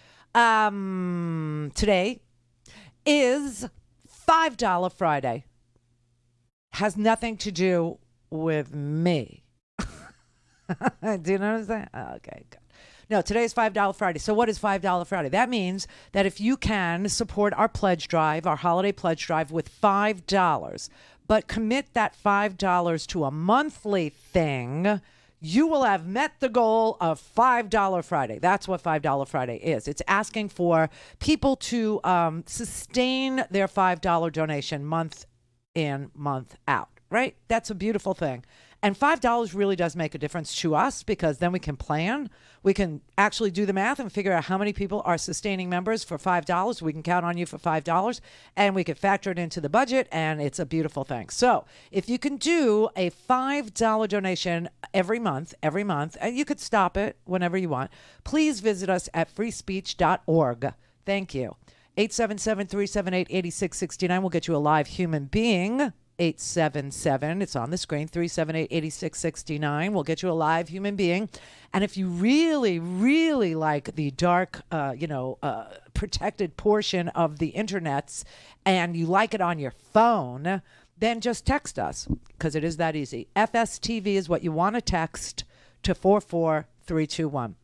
Today is $5 Friday. Has nothing to do with me. Do you know what I'm saying? Okay, good. No, today's $5 Friday. So what is $5 Friday? That means that if you can support our pledge drive, our holiday pledge drive with $5, but commit that $5 to a monthly thing, you will have met the goal of $5 Friday. That's what $5 Friday is. It's asking for people to sustain their $5 donation month in, month out, right? That's a beautiful thing. And $5 really does make a difference to us because then we can plan. We can actually do the math and figure out how many people are sustaining members for $5. We can count on you for $5 and we can factor it into the budget, and it's a beautiful thing. So if you can do a $5 donation every month, and you could stop it whenever you want, please visit us at freespeech.org. Thank you. 877-378-8669 will get you a live human being. 877, it's on the screen, 378-8669 will get you a live human being. And if you really, really like the dark, protected portion of the internets and you like it on your phone, then just text us because it is that easy. FSTV is what you want to text to 44321.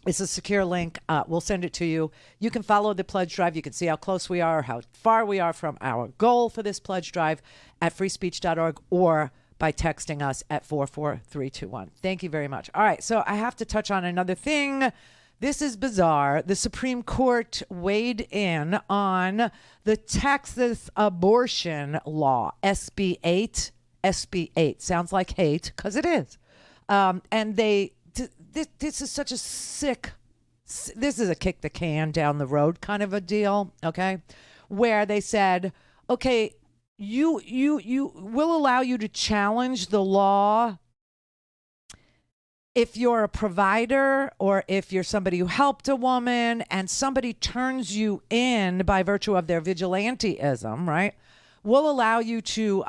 It's a secure link. We'll send it to you. You can follow the pledge drive. You can see how close we are, how far we are from our goal for this pledge drive at freespeech.org or by texting us at 44321. Thank you very much. All right, so I have to touch on another thing. This is bizarre. The Supreme Court weighed in on the Texas abortion law, SB 8. SB 8 sounds like hate because it is. And this is such a this is a kick the can down the road kind of a deal, okay? Where they said, okay, you will allow you to challenge the law if you're a provider or if you're somebody who helped a woman and somebody turns you in by virtue of their vigilanteism, right? We'll allow you to,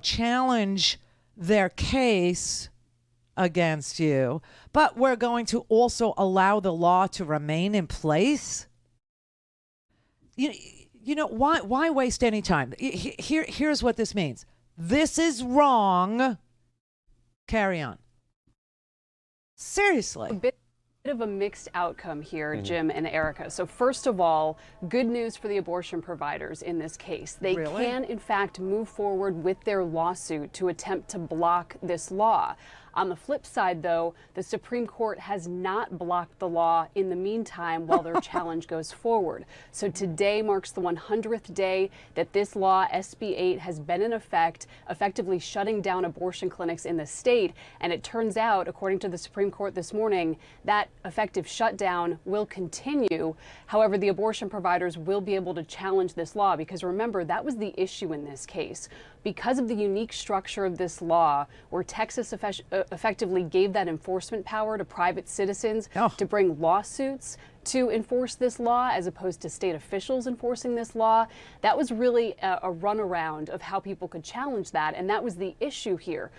challenge their case against you, but we're going to also allow the law to remain in place. Why waste any time? Here's what this means. This is wrong. Carry on. Seriously. A bit of a mixed outcome here, Jim and Erica. So first of all, good news for the abortion providers in this case. They can, in fact, move forward with their lawsuit to attempt to block this law. On the flip side, though, the Supreme Court has not blocked the law in the meantime while their challenge goes forward. So today marks the 100th day that this law, SB 8, has been in effect, effectively shutting down abortion clinics in the state. And it turns out, according to the Supreme Court this morning, that effective shutdown will continue. However, the abortion providers will be able to challenge this law because, remember, that was the issue in this case. Because of the unique structure of this law, where Texas effectively gave that enforcement power to private citizens to bring lawsuits to enforce this law as opposed to state officials enforcing this law. That was really a runaround of how people could challenge that, and that was the issue here.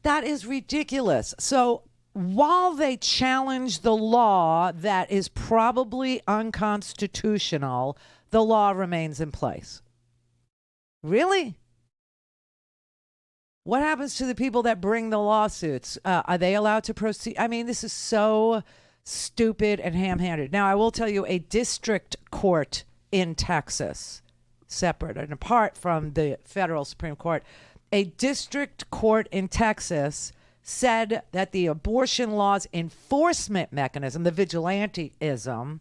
That is ridiculous. So while they challenge the law that is probably unconstitutional, the law remains in place. Really? What happens to the people that bring the lawsuits? Are they allowed to proceed? I mean, this is so stupid and ham-handed. Now, I will tell you, a district court in Texas, separate and apart from the federal Supreme Court, a district court in Texas said that the abortion law's enforcement mechanism, the vigilantism,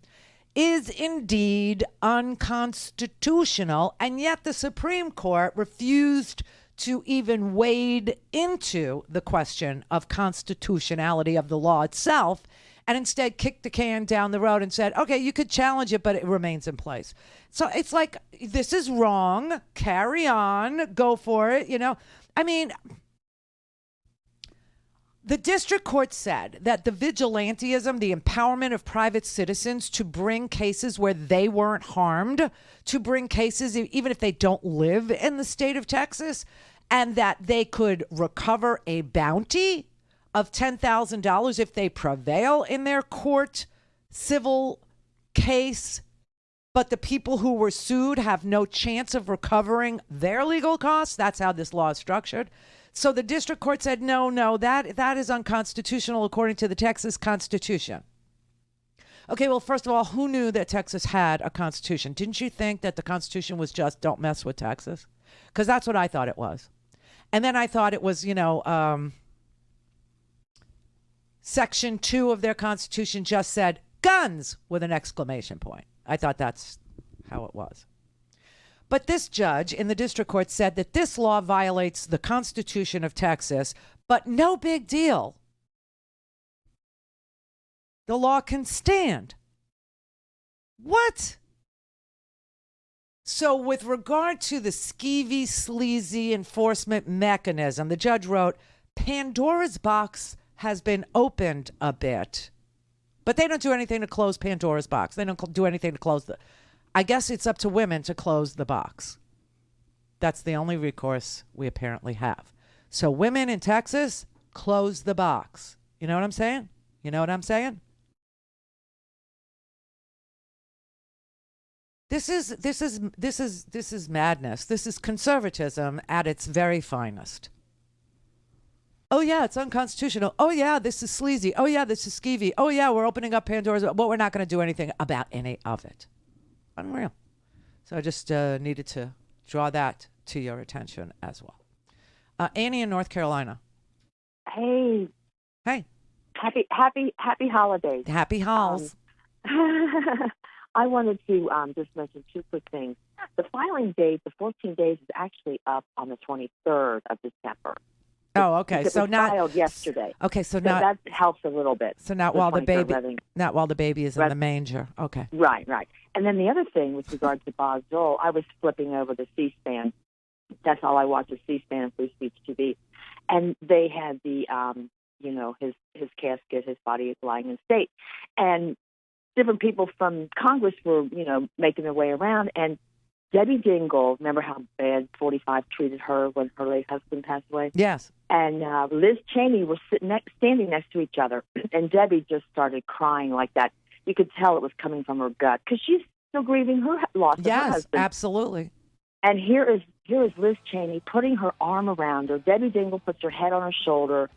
is indeed unconstitutional, and yet the Supreme Court refused to even wade into the question of constitutionality of the law itself, and instead kicked the can down the road and said, okay, you could challenge it, but it remains in place. So it's like, this is wrong, carry on, go for it, you know. I mean, the district court said that the vigilantism, the empowerment of private citizens to bring cases where they weren't harmed, to bring cases even if they don't live in the state of Texas, and that they could recover a bounty of $10,000 if they prevail in their court civil case, but the people who were sued have no chance of recovering their legal costs. That's how this law is structured. So the district court said, no, that is unconstitutional according to the Texas Constitution. Okay, well, first of all, who knew that Texas had a constitution? Didn't you think that the Constitution was just don't mess with Texas? Because that's what I thought it was. And then I thought it was, Section 2 of their Constitution just said guns with an exclamation point. I thought that's how it was. But this judge in the district court said that this law violates the Constitution of Texas, but no big deal. The law can stand. What? So with regard to the skeevy, sleazy enforcement mechanism, the judge wrote, Pandora's box has been opened a bit. But they don't do anything to close Pandora's box. They don't do anything to close the... I guess it's up to women to close the box. That's the only recourse we apparently have. So women in Texas, close the box. You know what I'm saying? You know what I'm saying? This is madness. This is conservatism at its very finest. Oh yeah, it's unconstitutional. Oh yeah, this is sleazy. Oh yeah, this is skeevy. Oh yeah, we're opening up Pandora's, but we're not going to do anything about any of it. Unreal. So I just needed to draw that to your attention as well. Annie in North Carolina. Hey. Hey. Happy holidays. Happy halls. I wanted to just mention two quick things. The filing date, the 14 days, is actually up on the 23rd of December. Oh, okay. So not filed yesterday. Okay, so that helps a little bit. So not while the baby is in the manger. Okay. Right. And then the other thing with regard to Bob Dole, I was flipping over the C-SPAN. That's all I watch is C-SPAN and Free Speech TV, and they had the his casket, his body lying in state, and different people from Congress were making their way around, and Debbie Dingell, remember how bad 45 treated her when her late husband passed away? Yes. And Liz Cheney were standing next to each other, and Debbie just started crying like that. You could tell it was coming from her gut because she's still grieving her loss of her husband. Yes, absolutely. And here is Liz Cheney putting her arm around her. Debbie Dingell puts her head on her shoulder.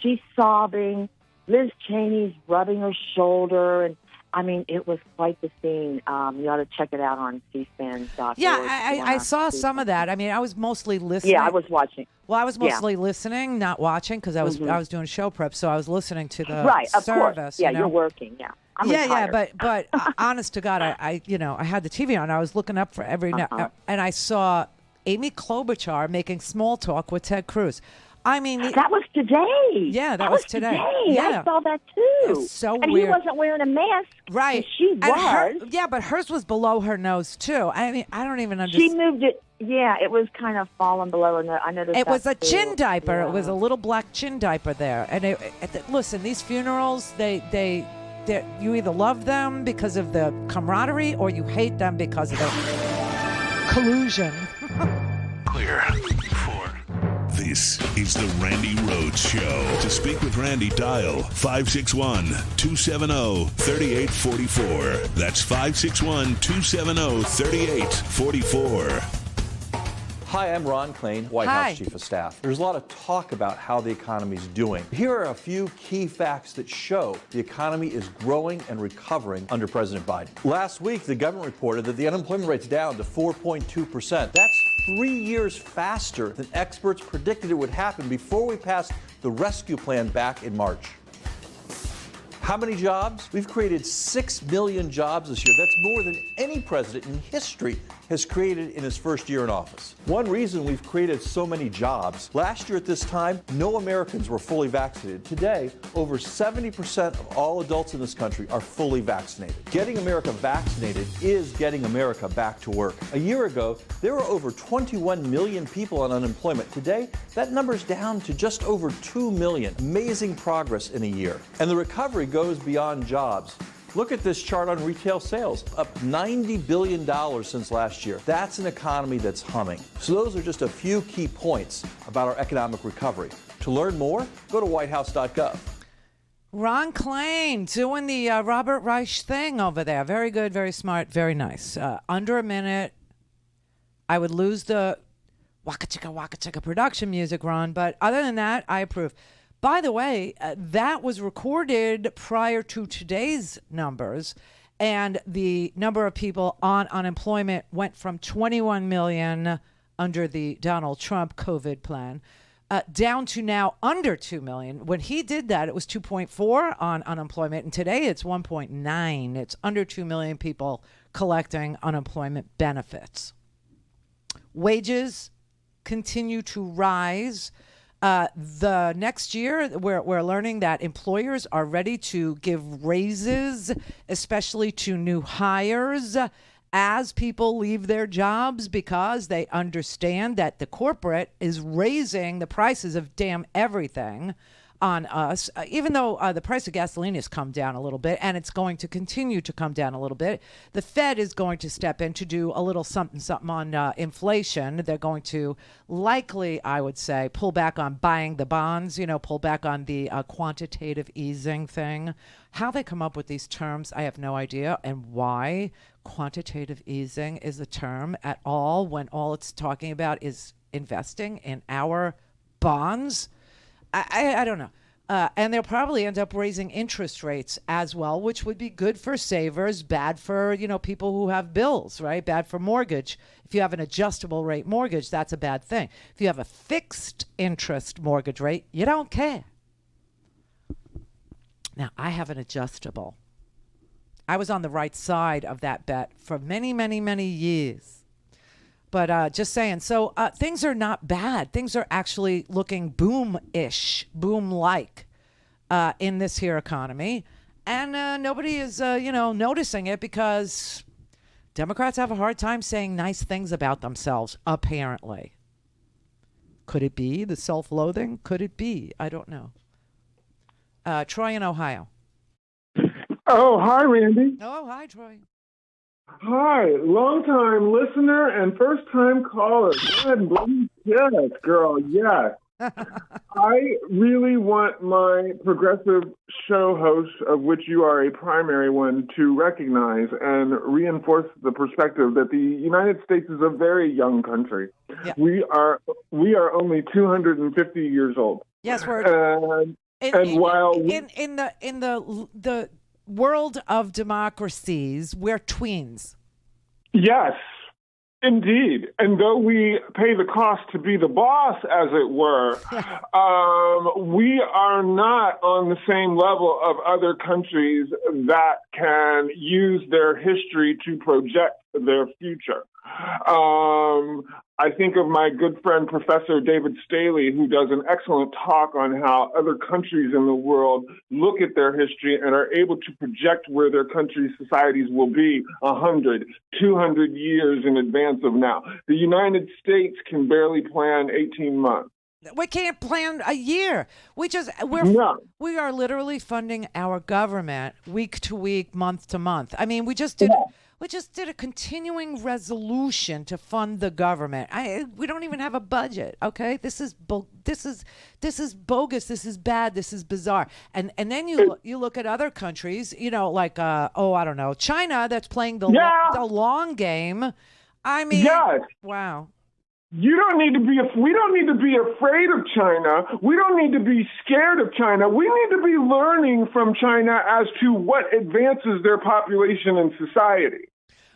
She's sobbing. Liz Cheney's rubbing her shoulder, and I mean, it was quite the scene. You ought to check it out on cspan.org. Yeah, I saw some of that. I mean, I was mostly listening. Yeah, I was watching. Well, I was mostly listening, not watching, because I was doing show prep, so I was listening to the of service. Course. Yeah, you're working. Yeah, I'm retired. but honest to God, I had the TV on. I was looking up for every and I saw Amy Klobuchar making small talk with Ted Cruz. I mean, that was today. Yeah, that was today. Yeah. I saw that too. It's so and weird. he wasn't wearing a mask. Right. She was. But hers was below her nose too. I mean, I don't even understand. She moved it. Yeah, it was kind of falling below her nose. I noticed it was a too. chin diaper. Yeah. It was a little black chin diaper there. And listen, these funerals, they you either love them because of the camaraderie or you hate them because of the collusion. Clear. 4. This is the Randi Rhodes Show. To speak with Randi, dial 561-270-3844. That's 561-270-3844. Hi, I'm Ron Klain, White House Chief of Staff. There's a lot of talk about how the economy's doing. Here are a few key facts that show the economy is growing and recovering under President Biden. Last week, the government reported that the unemployment rate's down to 4.2%. That's 3 years faster than experts predicted it would happen before we passed the rescue plan back in March. How many jobs? We've created 6 million jobs this year. That's more than any president in history has created in his first year in office. One reason we've created so many jobs, last year at this time, no Americans were fully vaccinated. Today, over 70% of all adults in this country are fully vaccinated. Getting America vaccinated is getting America back to work. A year ago, there were over 21 million people on unemployment. Today, that number's down to just over 2 million. Amazing progress in a year. And the recovery goes beyond jobs. Look at this chart on retail sales, up $90 billion since last year. That's an economy that's humming. So those are just a few key points about our economic recovery. To learn more, go to whitehouse.gov. Ron Klain doing the Robert Reich thing over there. Very good, very smart, very nice. Under a minute, I would lose the waka chicka production music, Ron, but other than that, I approve. By the way, that was recorded prior to today's numbers, and the number of people on unemployment went from 21 million under the Donald Trump COVID plan down to now under 2 million. When he did that, it was 2.4 on unemployment, and today it's 1.9. It's under 2 million people collecting unemployment benefits. Wages continue to rise. The next year, we're learning that employers are ready to give raises, especially to new hires, as people leave their jobs because they understand that the corporate is raising the prices of damn everything on us, even though the price of gasoline has come down a little bit, and it's going to continue to come down a little bit. The Fed is going to step in to do a little something on inflation. They're going to likely, I would say, pull back on buying the bonds, pull back on the quantitative easing thing. How they come up with these terms, I have no idea, and why quantitative easing is a term at all when all it's talking about is investing in our bonds. I don't know. And they'll probably end up raising interest rates as well, which would be good for savers, bad for, people who have bills, right? Bad for mortgage. If you have an adjustable rate mortgage, that's a bad thing. If you have a fixed interest mortgage rate, you don't care. Now, I have an adjustable. I was on the right side of that bet for many, many, many years. But just saying, so things are not bad. Things are actually looking boom-ish, boom-like in this here economy. And nobody is, noticing it because Democrats have a hard time saying nice things about themselves, apparently. Could it be the self-loathing? Could it be? I don't know. Troy in Ohio. Oh, hi, Randy. Oh, hi, Troy. Hi, long-time listener and first-time caller. Good, yes, girl, yes. I really want my progressive show hosts, of which you are a primary one, to recognize and reinforce the perspective that the United States is a very young country. Yeah. We are only 250 years old. Yes, we're while in the world of democracies, we're tweens. Yes, indeed. And though we pay the cost to be the boss, as it were, we are not on the same level of other countries that can use their history to project their future. I think of my good friend, Professor David Staley, who does an excellent talk on how other countries in the world look at their history and are able to project where their country's societies will be 100, 200 years in advance of now. The United States can barely plan 18 months. We can't plan a year. We are literally funding our government week to week, month to month. I mean, we just did a continuing resolution to fund the government. We don't even have a budget. Okay, this is bogus. This is bad. This is bizarre. And then you look at other countries. You know, like I don't know, China, that's playing the long game. I mean, wow. We don't need to be afraid of China. We don't need to be scared of China. We need to be learning from China as to what advances their population and society.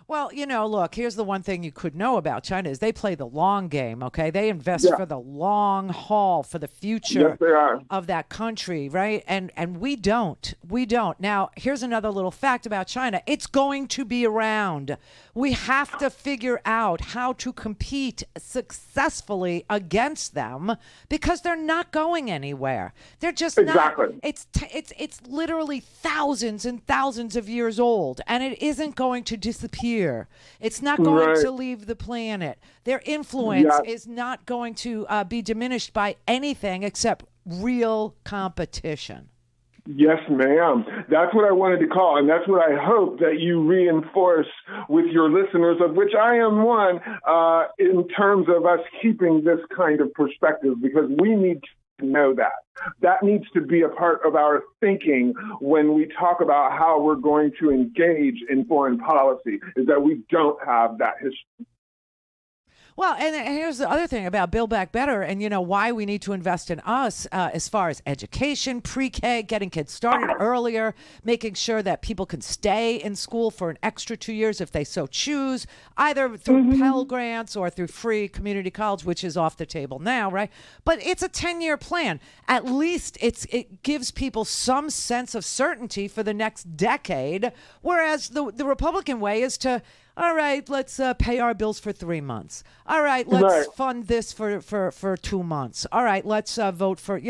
Well, you know, look, here's the one thing you could know about China is they play the long game, okay? They invest for the long haul, for the future of that country, right? And we don't. We don't. Now, here's another little fact about China. It's going to be around. We have to figure out how to compete successfully against them because they're not going anywhere. They're just not. It's literally thousands and thousands of years old, and it isn't going to disappear. It's not going to leave the planet. Their influence is not going to be diminished by anything except real competition. Yes, ma'am. That's what I wanted to call, and that's what I hope that you reinforce with your listeners, of which I am one, in terms of us keeping this kind of perspective, because we need to know that. That needs to be a part of our thinking when we talk about how we're going to engage in foreign policy, is that we don't have that history. Well, and here's the other thing about Build Back Better and, you know, why we need to invest in us as far as education, pre-K, getting kids started earlier, making sure that people can stay in school for an extra 2 years if they so choose, either through Pell Grants or through free community college, which is off the table now, right? But it's a 10-year plan. At least it gives people some sense of certainty for the next decade, whereas the Republican way is to, all right, let's pay our bills for 3 months. All right, let's fund this for 2 months. All right, let's vote for,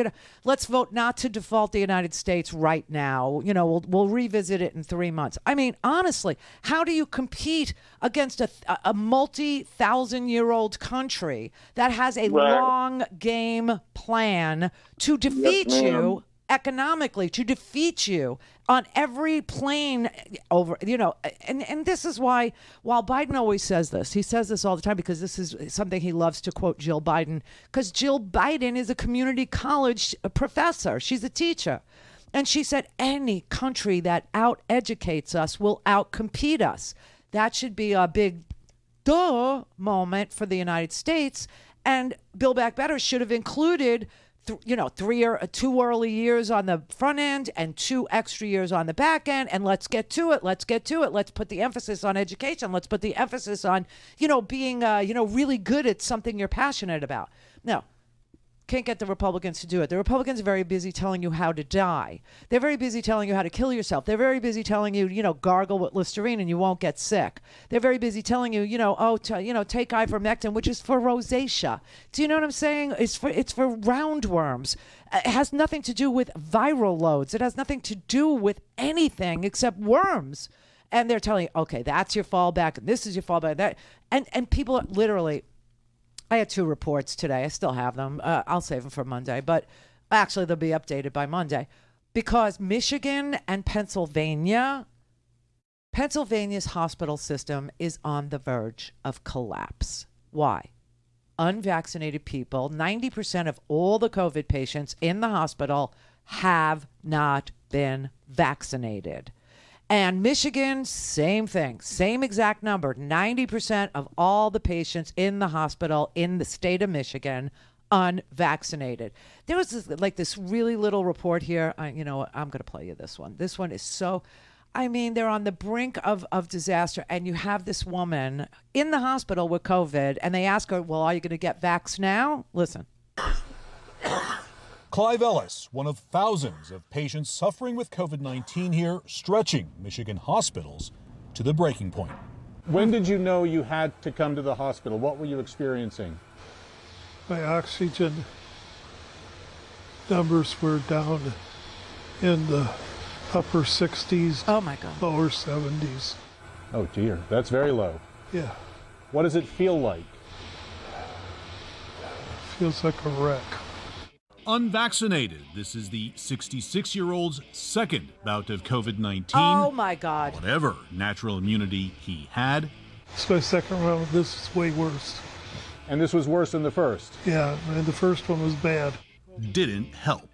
let's vote not to default the United States right now. You know, we'll revisit it in 3 months. I mean, honestly, how do you compete against a multi-thousand-year-old country that has a long game plan to defeat you? Economically, to defeat you on every plane over, and this is why, while Biden always says this, he says this all the time because this is something he loves to quote Jill Biden, because Jill Biden is a community college professor. She's a teacher. And she said, any country that out-educates us will out-compete us. That should be a big duh moment for the United States. And Build Back Better should have included 2 early years on the front end and 2 extra years on the back end. And let's get to it. Let's put the emphasis on education. Let's put the emphasis on, being, really good at something you're passionate about. No, can't get the Republicans to do it. The Republicans are very busy telling you how to die. They're very busy telling you how to kill yourself. They're very busy telling you, gargle with Listerine and you won't get sick. They're very busy telling you, take ivermectin, which is for rosacea. Do you know what I'm saying? It's for roundworms. It has nothing to do with viral loads. It has nothing to do with anything except worms. And they're telling you, okay, that's your fallback, and this is your fallback. That and people are literally. I had 2 reports today. I still have them. I'll save them for Monday, but actually they'll be updated by Monday because Michigan and Pennsylvania's hospital system is on the verge of collapse. Why? Unvaccinated people, 90% of all the COVID patients in the hospital have not been vaccinated. And Michigan, same thing, same exact number. 90% of all the patients in the hospital in the state of Michigan unvaccinated. There was this really little report here. I'm going to play you this one. This one is so, they're on the brink of disaster. And you have this woman in the hospital with COVID and they ask her, well, are you going to get vaxxed now? Listen. Clive Ellis, one of thousands of patients suffering with COVID-19 here, stretching Michigan hospitals to the breaking point. When did you know you had to come to the hospital? What were you experiencing? My oxygen numbers were down in the upper 60s. Oh my God. Lower 70s. Oh dear, that's very low. Yeah. What does it feel like? Feels like a wreck. Unvaccinated. This is the 66-year-old's second bout of COVID-19. Oh my God. Whatever natural immunity he had. It's my second round. This is way worse. And this was worse than the first? Yeah, and the first one was bad. Didn't help.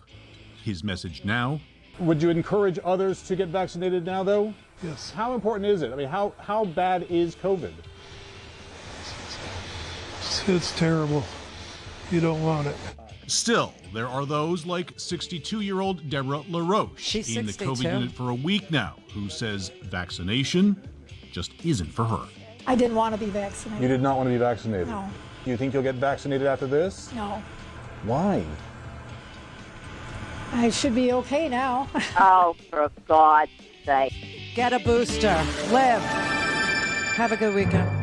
His message now. Would you encourage others to get vaccinated now, though? Yes. How important is it? I mean, how bad is COVID? It's terrible. You don't want it. Still, there are those like 62-year-old Deborah LaRoche She's in the 62. COVID unit for a week now, who says vaccination just isn't for her. I didn't want to be vaccinated. You did not want to be vaccinated? No. You think you'll get vaccinated after this? No. Why? I should be okay now. Oh, for God's sake. Get a booster. Live. Have a good weekend.